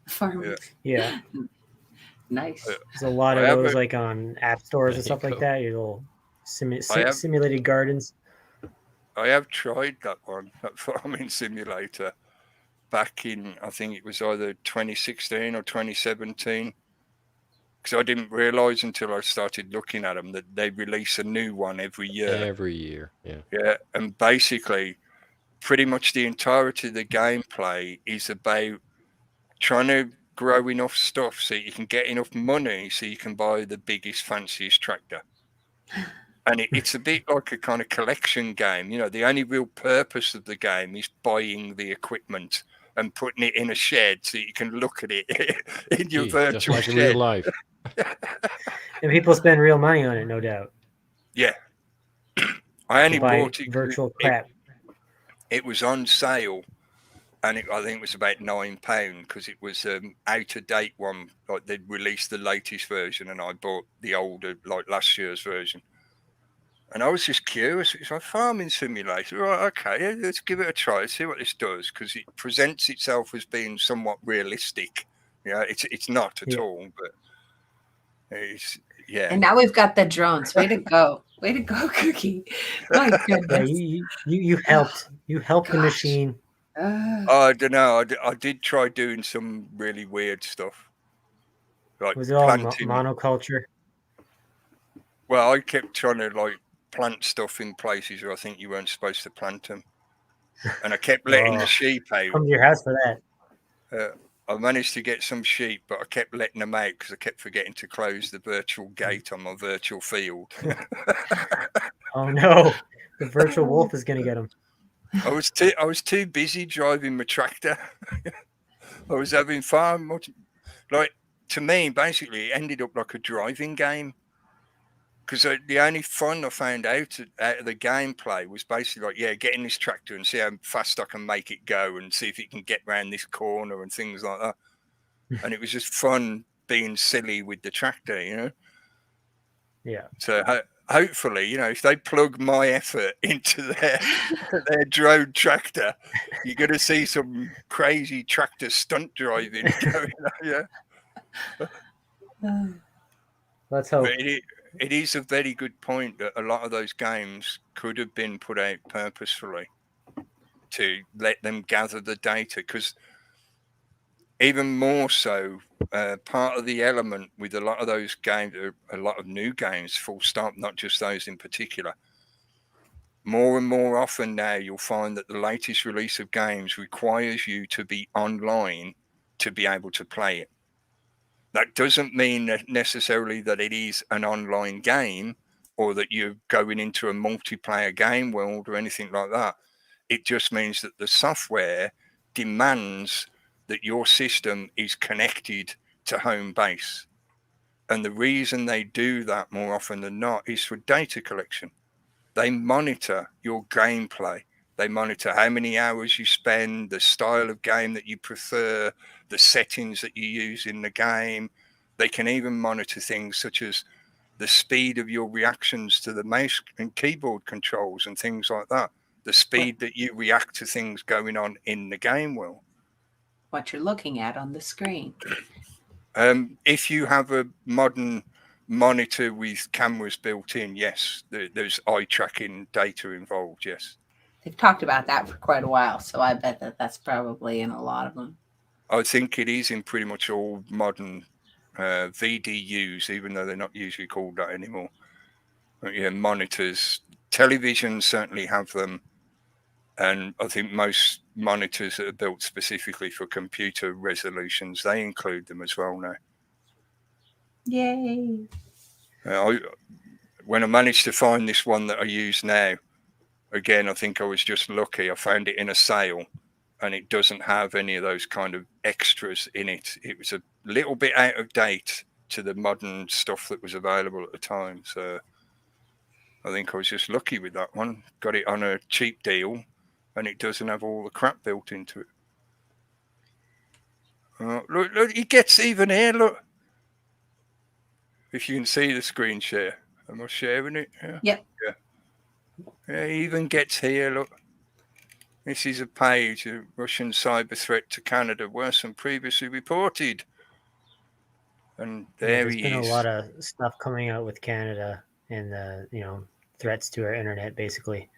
Farming. Yeah. Nice. There's a lot of those like on app stores and stuff like that. Your little simulated gardens. I have tried that one, that Farming Simulator, back in, I think it was either 2016 or 2017. Because I didn't realise until I started looking at them that they release a new one every year. Yeah. And basically, pretty much the entirety of the gameplay is about trying to grow enough stuff so you can get enough money so you can buy the biggest, fanciest tractor. And it's a bit like a kind of collection game. The only real purpose of the game is buying the equipment and putting it in a shed so you can look at it in your virtual just like shed. In real life. And people spend real money on it, no doubt. Yeah. I only bought it. Virtual crap. It was on sale. And I think it was about £9 because it was out of date one. Like they'd released the latest version, and I bought the older, like last year's version. And I was just curious. It's like Farming Simulator. Right, okay, let's give it a try. See what this does, because it presents itself as being somewhat realistic. Yeah, it's not at all, but it's And now we've got the drones. Way to go! Way to go, Cookie! My goodness. Yeah, you helped. You helped the machine. I don't know. I did try doing some really weird stuff. Like was it all monoculture? Well, I kept trying to plant stuff in places where I think you weren't supposed to plant them, and I kept letting the sheep out. Come to your house for that. I managed to get some sheep, but I kept letting them out because I kept forgetting to close the virtual gate on my virtual field. Oh no! The virtual wolf is going to get them. I was too busy driving my tractor. I was having far much. To me, basically, it ended up like a driving game. Because the only fun I found out of the gameplay was basically get in this tractor and see how fast I can make it go and see if it can get around this corner and things like that. And it was just fun being silly with the tractor, Yeah. So hopefully, you know, if they plug my effort into their drone tractor, you're going to see some crazy tractor stunt driving going on. Yeah. Let's hope. It is a very good point that a lot of those games could have been put out purposefully to let them gather the data, because even more so, part of the element with a lot of those games, a lot of new games, full stop, not just those in particular, more and more often now you'll find that the latest release of games requires you to be online to be able to play it. That doesn't mean that necessarily that it is an online game or that you're going into a multiplayer game world or anything like that. It just means that the software demands that your system is connected to home base. And the reason they do that more often than not is for data collection. They monitor your gameplay. They monitor how many hours you spend, the style of game that you prefer, the settings that you use in the game. They can even monitor things such as the speed of your reactions to the mouse and keyboard controls and things like that. The speed that you react to things going on in the game world. What you're looking at on the screen. If you have a modern monitor with cameras built in, yes, there's eye tracking data involved. Yes, they've talked about that for quite a while, so I bet that that's probably in a lot of them. I think it is in pretty much all modern VDUs, even though they're not usually called that anymore. But yeah, monitors, televisions certainly have them, and I think most monitors that are built specifically for computer resolutions, they include them as well now. Yay! When I managed to find this one that I use now, again, I think I was just lucky. I found it in a sale, and it doesn't have any of those kind of extras in it. It was a little bit out of date to the modern stuff that was available at the time. So I think I was just lucky with that one. Got it on a cheap deal, and it doesn't have all the crap built into it. Look, it gets even here, look. If you can see the screen share. Am I sharing it? Yeah. Yep. Yeah. Yeah, it even gets here, look. This is a page, a Russian cyber threat to Canada worse than previously reported. And there there's he been is. A lot of stuff coming out with Canada and the threats to our internet, basically.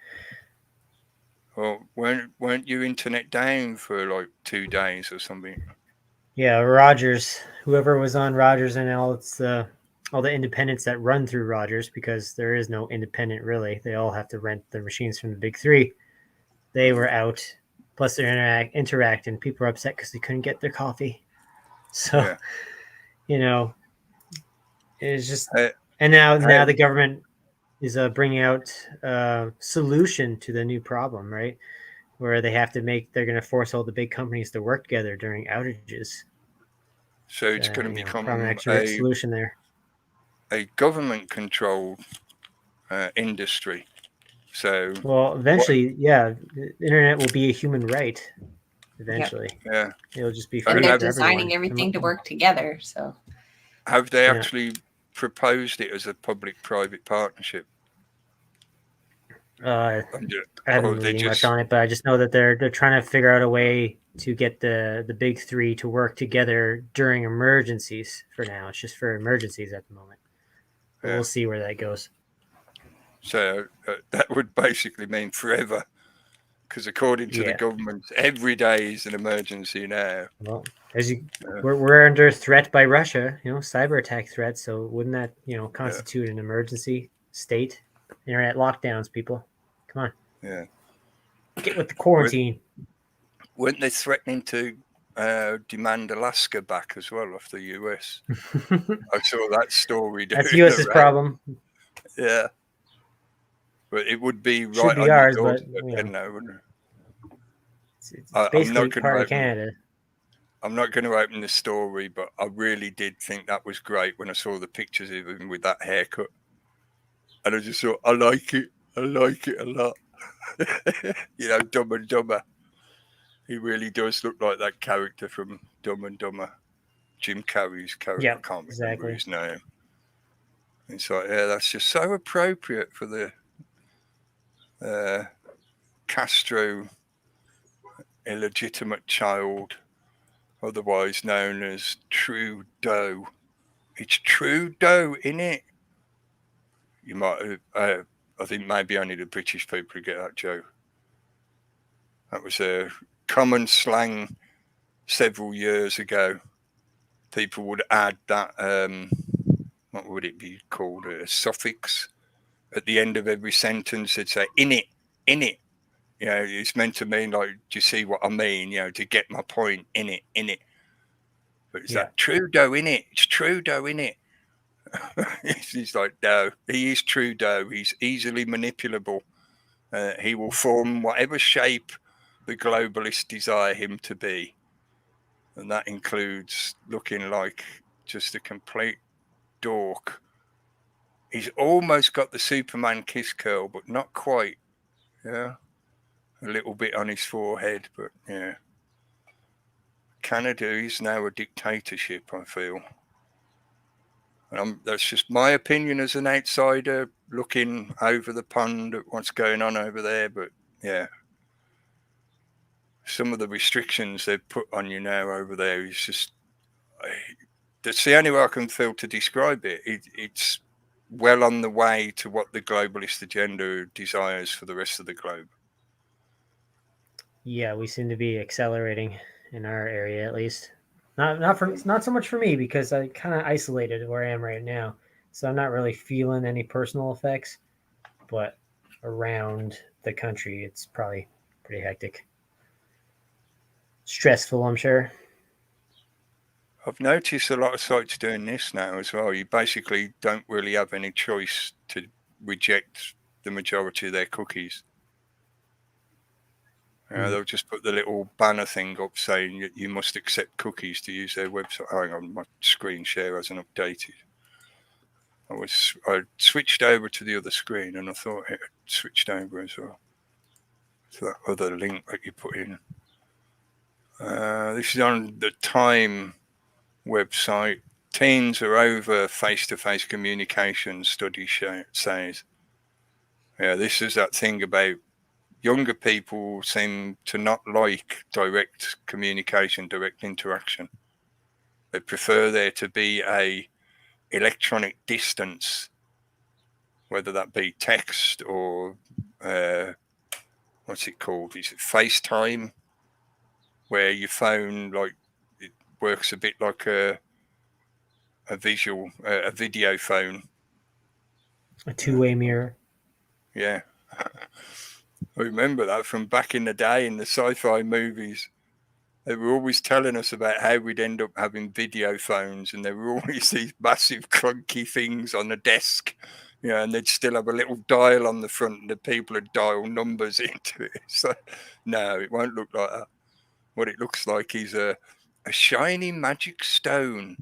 Well, weren't your internet down for like 2 days or something? Yeah, Rogers, whoever was on Rogers, and all the independents that run through Rogers, because there is no independent really. They all have to rent the machines from the big three. They were out. Plus, they're interacting. People are upset because they couldn't get their coffee. So, it's just. And now the government is bringing out a solution to the new problem, right? Where they're going to force all the big companies to work together during outages. So it's going to become a solution there. A government-controlled industry. So, well, eventually, the internet will be a human right. Eventually, yeah, it'll just be. And they're designing everything to work together. So, have they actually proposed it as a public-private partnership? I haven't read much on it, but I just know that they're trying to figure out a way to get the big three to work together during emergencies. For now, it's just for emergencies at the moment. But we'll see where that goes. So that would basically mean forever, because according to the government, every day is an emergency now. Well, we're under threat by Russia, cyber attack threat. So wouldn't that constitute an emergency state? Internet lockdowns, people. Come on. Yeah. Get with the quarantine. Weren't they threatening to demand Alaska back as well off the US? I saw that story. That's US's problem. Yeah. But it would be right Should be on ours, your but now, wouldn't it? It's basically part of Canada. I'm not going to open the story, but I really did think that was great when I saw the pictures of him with that haircut. And I just thought, I like it a lot. Dumb and Dumber. He really does look like that character from Dumb and Dumber. Jim Carrey's character. I can't remember his name. It's like, yeah, that's just so appropriate for the Castro illegitimate child, otherwise known as Trudeau. It's Trudeau, innit? You might have, I think maybe only the British people who get that joke. That was a common slang several years ago. People would add that, what would it be called, a suffix at the end of every sentence. They'd say, in it. You know, it's meant to mean, like, do you see what I mean? You know, to get my point, in it. But it's that Trudeau, in it. It's Trudeau, in it. He's like, no, he is Trudeau. He's easily manipulable. He will form whatever shape the globalists desire him to be. And that includes looking like just a complete dork. He's almost got the Superman kiss curl, but not quite. Yeah. A little bit on his forehead, but yeah. Canada is now a dictatorship, I feel. That's just my opinion as an outsider looking over the pond at what's going on over there. But yeah, some of the restrictions they've put on you now over there is just, that's the only way I can feel to describe it. It's well on the way to what the globalist agenda desires for the rest of the globe. Yeah, we seem to be accelerating in our area, at least. Not so much for me, because I kind of isolated where I am right now, so I'm not really feeling any personal effects. But around the country, it's probably pretty hectic, stressful, I'm sure. I've noticed a lot of sites doing this now as well. You basically don't really have any choice to reject the majority of their cookies. They'll just put the little banner thing up saying you must accept cookies to use their website. Hang on, my screen share hasn't updated. I switched over to the other screen and I thought it had switched over as well to that other link that you put in. This is on the Time website. Teens are over face-to-face communication, study says. Yeah, this is that thing about younger people seem to not like direct communication, direct interaction. They prefer there to be a electronic distance, whether that be text or what's it called? Is it FaceTime? Where your phone, like, it works a bit like a video phone. A two-way mirror. Yeah. I remember that from back in the day in the sci-fi movies. They were always telling us about how we'd end up having video phones, and there were always these massive clunky things on the desk, you know, and they'd still have a little dial on the front and the people would dial numbers into it. So no, it won't look like that. What it looks like is a shiny magic stone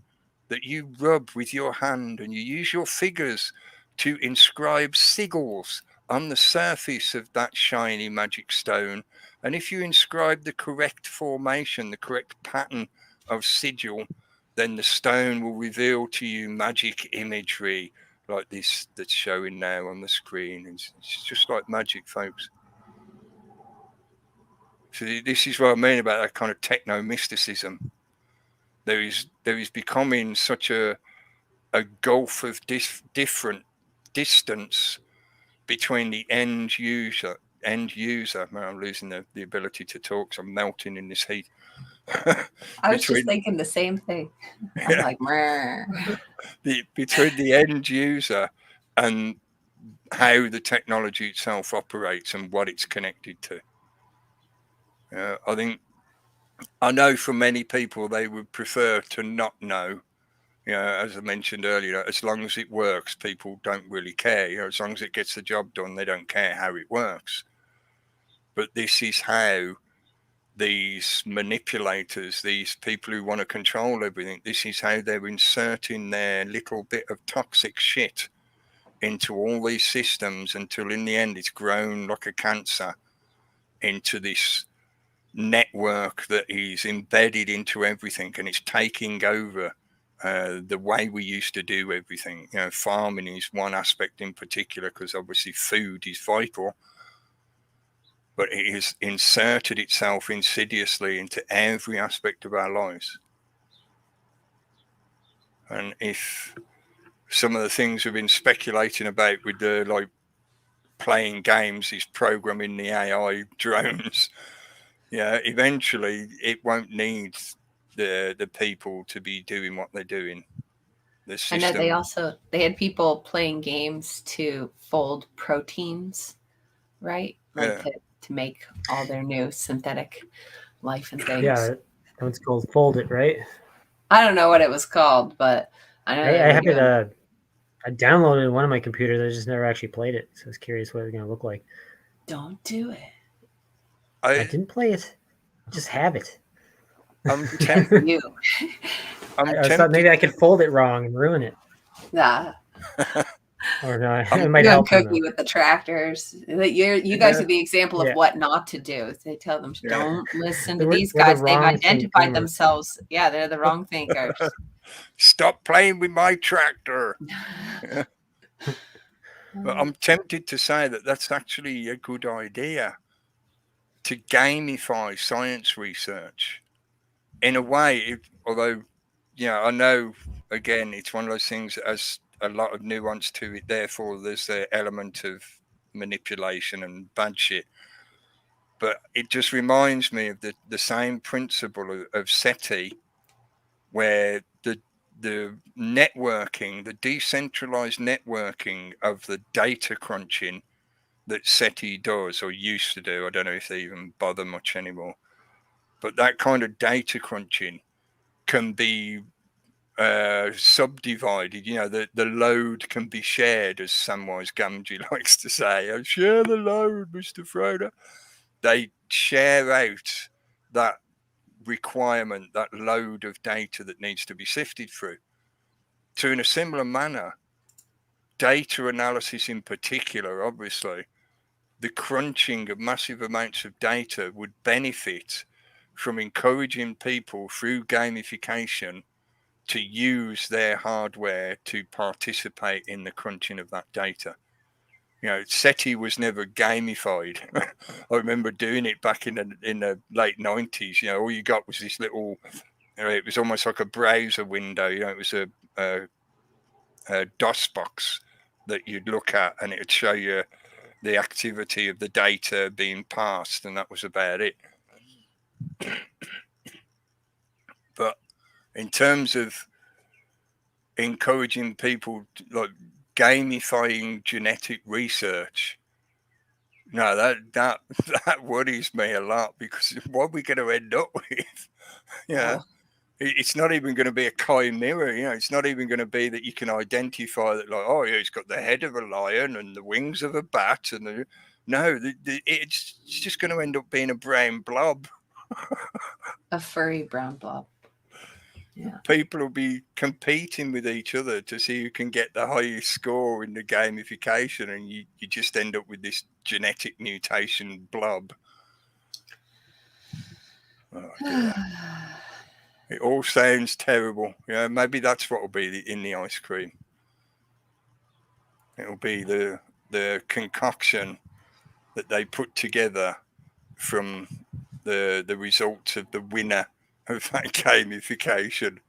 that you rub with your hand, and you use your fingers to inscribe sigils on the surface of that shiny magic stone. And if you inscribe the correct formation, the correct pattern of sigil, then the stone will reveal to you magic imagery like this that's showing now on the screen. It's just like magic, folks. So this is what I mean about that kind of techno mysticism. There is becoming such a gulf of different distance between the end user. Man, I'm losing the ability to talk, so I'm melting in this heat. I was just thinking the same thing. I'm like, between the end user and how the technology itself operates and what it's connected to. I know for many people they would prefer to not know. You know, as I mentioned earlier, as long as it works, people don't really care. You know, as long as it gets the job done, they don't care how it works. But this is how these manipulators, these people who want to control everything, this is how they're inserting their little bit of toxic shit into all these systems until in the end it's grown like a cancer into this network that is embedded into everything, and it's taking over the way we used to do everything. Farming is one aspect in particular, because obviously food is vital, but it has inserted itself insidiously into every aspect of our lives. And if some of the things we've been speculating about with the playing games, is programming the AI drones, eventually it won't need the people to be doing what they're doing. I know they had people playing games to fold proteins, right? To make all their new synthetic life and things. Yeah, it's called Fold It, right? I don't know what it was called, but I know I have it. I downloaded it on one of my computers. I just never actually played it, so I was curious what it's going to look like. Don't do it. I didn't play it. I just have it. I'm tempted. I thought maybe I could fold it wrong and ruin it. Nah. Or no, it might help Cookie with the tractors. You guys are the example of what not to do. They tell them, don't listen to these guys. They've identified themselves. Yeah, they're the wrong thinkers. Stop playing with my tractor. But I'm tempted to say that that's actually a good idea, to gamify science research in a way. Although, I know, again, it's one of those things that has a lot of nuance to it. Therefore, there's the element of manipulation and bad shit. But it just reminds me of the same principle of SETI, where the networking, the decentralized networking of the data crunching that SETI does, or used to do. I don't know if they even bother much anymore. But that kind of data crunching can be subdivided. The load can be shared, as Samwise Gamgee likes to say. Oh, share the load, Mr. Frodo. They share out that requirement, that load of data that needs to be sifted through. So in a similar manner, data analysis in particular, obviously, the crunching of massive amounts of data would benefit from encouraging people through gamification to use their hardware to participate in the crunching of that data. SETI was never gamified. I remember doing it back in the late 90s. All you got was this little, it was almost like a browser window. It was a DOS box that you'd look at, and it would show you the activity of the data being passed, and that was about it. But in terms of encouraging people, like gamifying genetic research, no, that worries me a lot, because what are we going to end up with? It's not even going to be a chimera. It's not even going to be that you can identify that, like, oh yeah, it's got the head of a lion and the wings of a bat, and it's just going to end up being a brown blob. A furry brown blob. Yeah. People will be competing with each other to see who can get the highest score in the gamification, and you just end up with this genetic mutation blob. Oh, dear. It all sounds terrible. Maybe that's what will be in the ice cream. It'll be the concoction that they put together from the results of the winner of that gamification.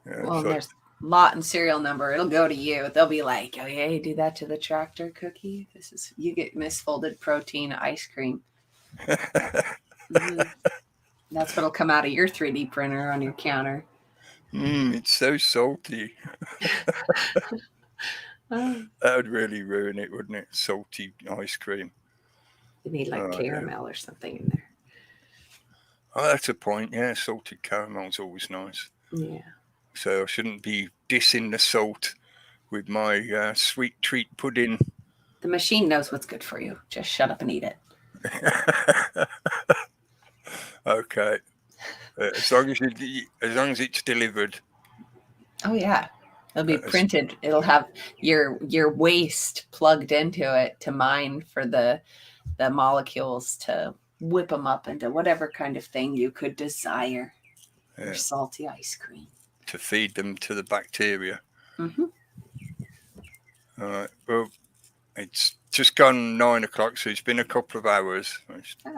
Well, there's lot and serial number. It'll go to you. They'll be like, oh yeah, you do that to the tractor cookie. You get misfolded protein ice cream. That's what'll come out of your 3D printer on your counter. It's so salty. That would really ruin it, wouldn't it? Salty ice cream. You need caramel or something in there. Oh, that's a point. Yeah, salted caramel's always nice. Yeah. So I shouldn't be dissing the salt with my sweet treat pudding. The machine knows what's good for you. Just shut up and eat it. Okay. As long as it's delivered. Oh yeah, it'll be printed. It'll have your waste plugged into it to mine for the molecules to whip them up into whatever kind of thing you could desire. Your salty ice cream. to feed them to the bacteria. Mm-hmm. All right. Well, it's just gone 9 o'clock, so it's been a couple of hours.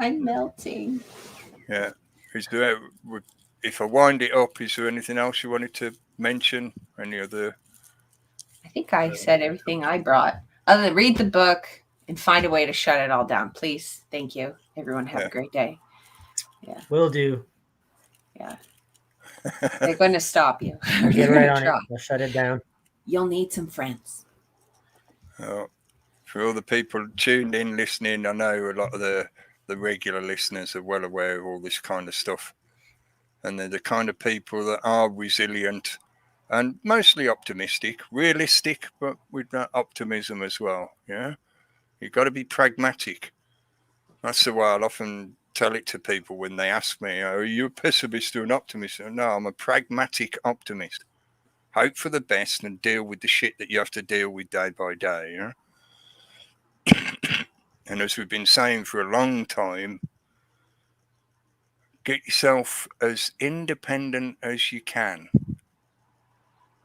I'm melting. Yeah. Is there, if I wind it up, is there anything else you wanted to mention? Any other? I think I said everything I brought. Other than read the book and find a way to shut it all down, please. Thank you. Everyone have a great day. Yeah. Will do. Yeah. They're going to stop you. Get right on it. We'll shut it down. You'll need some friends. For all the people tuned in, listening, I know a lot of the regular listeners are well aware of all this kind of stuff. And they're the kind of people that are resilient and mostly optimistic, realistic, but with that optimism as well. Yeah. You've got to be pragmatic. That's the way I'll often tell it to people when they ask me, are you a pessimist or an optimist? No, I'm a pragmatic optimist. Hope for the best and deal with the shit that you have to deal with day by day. Yeah? And as we've been saying for a long time, get yourself as independent as you can.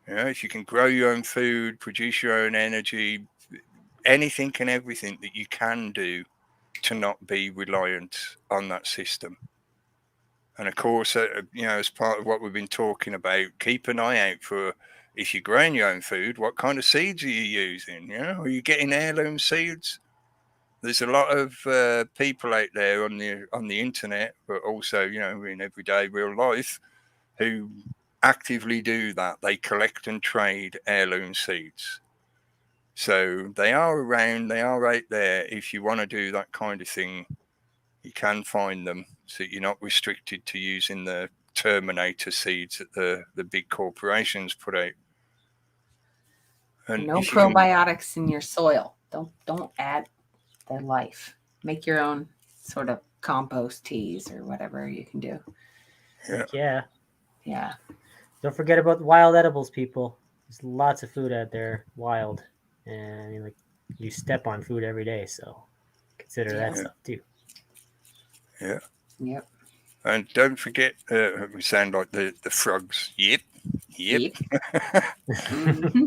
If you can grow your own food, produce your own energy, anything and everything that you can do to not be reliant on that system. And of course, as part of what we've been talking about, keep an eye out for, if you're growing your own food, what kind of seeds are you using? Are you getting heirloom seeds? There's a lot of people out there on the internet, but also, in everyday real life, who actively do that. They collect and trade heirloom seeds. So they are around, they are out there. If you want to do that kind of thing, you can find them, so you're not restricted to using the Terminator seeds that the big corporations put out. And no probiotics in your soil. Don't add their life. Make your own sort of compost teas or whatever you can do. Yeah. Don't forget about wild edibles, people. There's lots of food out there, wild, and you step on food every day, so consider that stuff too. Yeah. Yep. And don't forget, we sound like the frogs. Yep. Mm-hmm.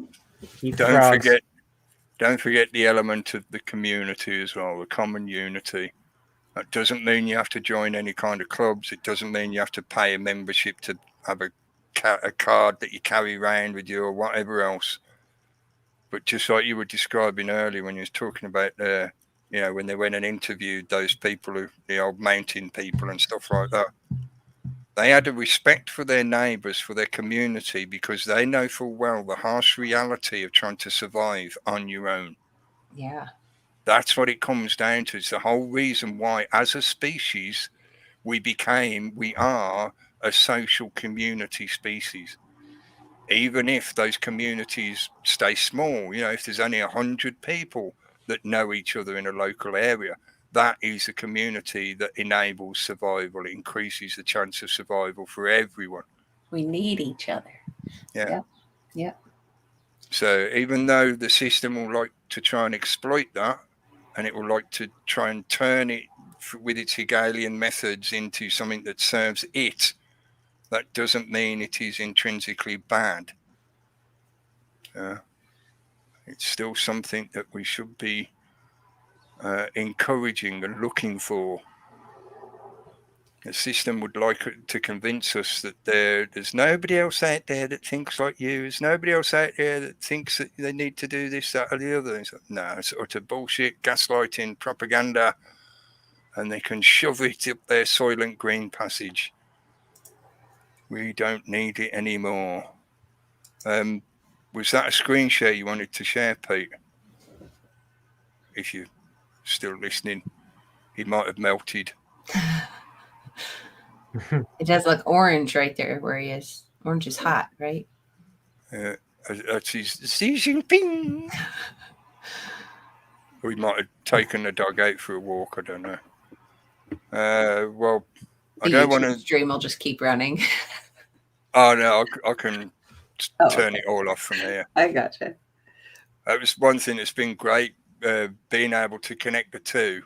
Don't forget the element of the community as well, the common unity. That doesn't mean you have to join any kind of clubs. It doesn't mean you have to pay a membership to have a card that you carry around with you or whatever else. But just like you were describing earlier when you was talking about when they went and interviewed those people, the old mountain people and stuff like that, they had a respect for their neighbours, for their community, because they know full well the harsh reality of trying to survive on your own. Yeah. That's what it comes down to. It's the whole reason why, as a species, we are a social community species. Even if those communities stay small, if there's only 100 people that know each other in a local area, that is a community that enables survival. It increases the chance of survival for everyone. We need each other. Yeah. So even though the system will like to try and exploit that, and it will like to try and turn it with its Hegelian methods into something that serves it, that doesn't mean it is intrinsically bad. It's still something that we should be encouraging and looking for. The system would like to convince us that there's nobody else out there that thinks like you. There's nobody else out there that thinks that they need to do this, that, or the other. It's like, no, it's utter bullshit, gaslighting, propaganda, and they can shove it up their Soylent Green passage. We don't need it anymore. Was that a screen share you wanted to share, Pete? If you're still listening, he might have melted. It does look orange right there where he is. Orange is hot, right? That's his Xi Jinping. We might have taken the dog out for a walk. I don't know. Well, I don't want to. Stream will just keep running. Oh no, I can turn it all off from here. I gotcha. That was one thing that's been great, being able to connect the two,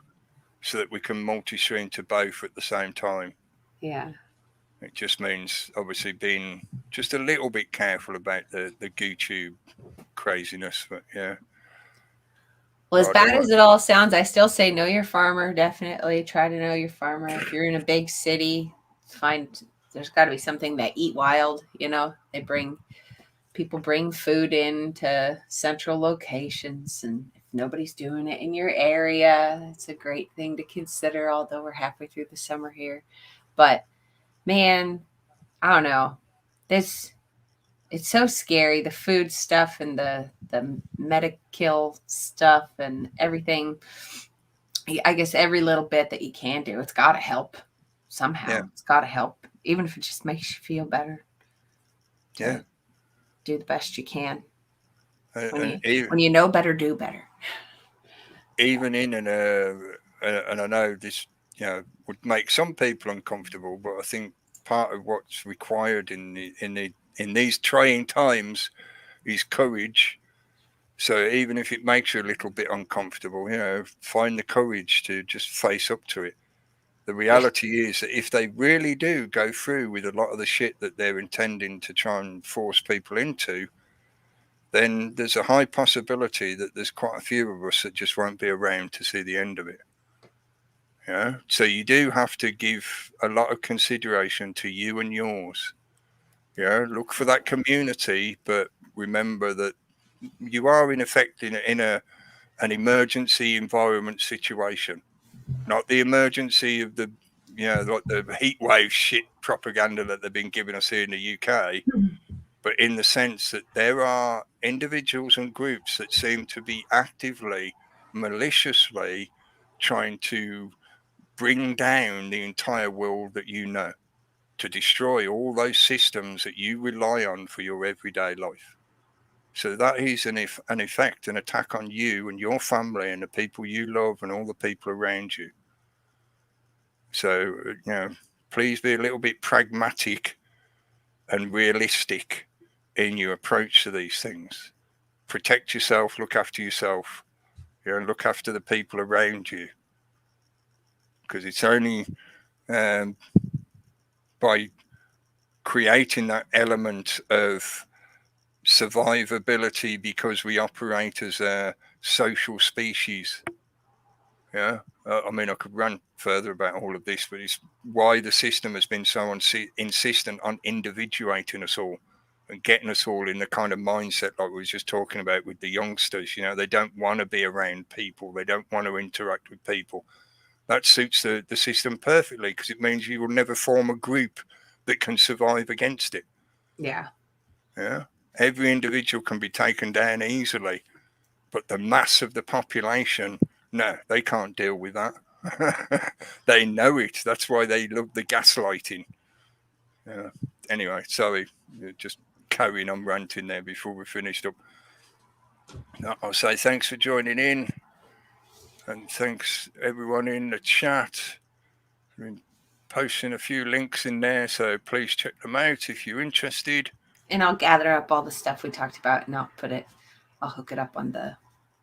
so that we can multi-stream to both at the same time. Yeah. It just means obviously being just a little bit careful about the YouTube craziness. But yeah. Well, as bad as it all sounds, I still say know your farmer. Definitely try to know your farmer. If you're in a big city, there's got to be something that Eat Wild. You know, people bring food in to central locations, and if nobody's doing it in your area, it's a great thing to consider. Although we're halfway through the summer here, but man, I don't know. It's so scary, the food stuff and the medical stuff and everything. I guess every little bit that you can do, it's got to help somehow. Yeah. It's got to help, even if it just makes you feel better. Yeah. Do the best you can. When you know better, do better. Even in and I know this, would make some people uncomfortable, but I think part of what's required in these trying times is courage. So even if it makes you a little bit uncomfortable, find the courage to just face up to it. The reality is that if they really do go through with a lot of the shit that they're intending to try and force people into, then there's a high possibility that there's quite a few of us that just won't be around to see the end of it. Yeah. So you do have to give a lot of consideration to you and yours. Yeah. Look for that community, but remember that you are in effect in an emergency environment situation, not the emergency of the like the heat wave shit propaganda that they've been giving us here in the UK, but in the sense that there are individuals and groups that seem to be actively, maliciously trying to bring down the entire world that you know, to destroy all those systems that you rely on for your everyday life. So that is an effect, an attack on you and your family and the people you love and all the people around you. So, please be a little bit pragmatic and realistic in your approach to these things. Protect yourself, look after yourself, and look after the people around you. Because it's only by creating that element of survivability, because we operate as a social species. Yeah, I mean, I could rant further about all of this, but it's why the system has been so insistent on individuating us all and getting us all in the kind of mindset like we were just talking about with the youngsters. They don't want to be around people. They don't want to interact with people. That suits the system perfectly, because it means you will never form a group that can survive against it. Yeah. Yeah. Every individual can be taken down easily, but the mass of the population, no, they can't deal with that. They know it. That's why they love the gaslighting. Anyway, sorry, just carrying on ranting there before we finished up. I'll say thanks for joining in, and thanks everyone in the chat. I've been posting a few links in there, so please check them out if you're interested. And I'll gather up all the stuff we talked about, and I'll hook it up on the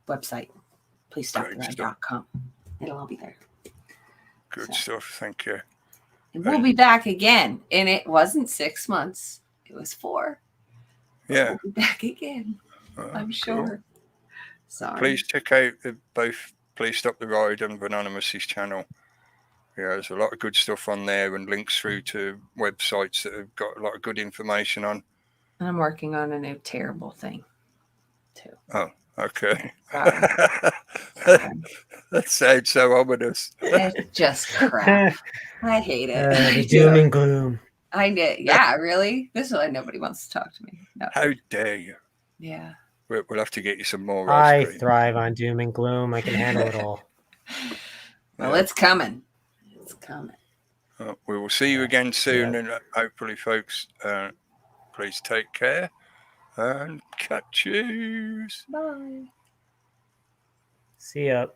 website, pleasestoptheride.com. It'll all be there. Good stuff. Thank you. And we'll be back again. And it wasn't 6 months. It was 4. Yeah. We'll be back again. I'm sure. Cool. Sorry. Please check out both Please Stop the Ride and Anonymous' channel. Yeah, there's a lot of good stuff on there and links through to websites that have got a lot of good information on. And I'm working on a new terrible thing, too. Oh, okay. Sorry. That sounds so ominous. It's just crap. I hate it. The doom and gloom. I did. Yeah, really? This is why nobody wants to talk to me. No. How dare you? Yeah. We'll have to get you some more ice cream. I thrive on doom and gloom. I can handle it all. Well, it's coming. It's coming. We will see you again soon, and hopefully, folks, please take care and catch yous. Bye. See ya.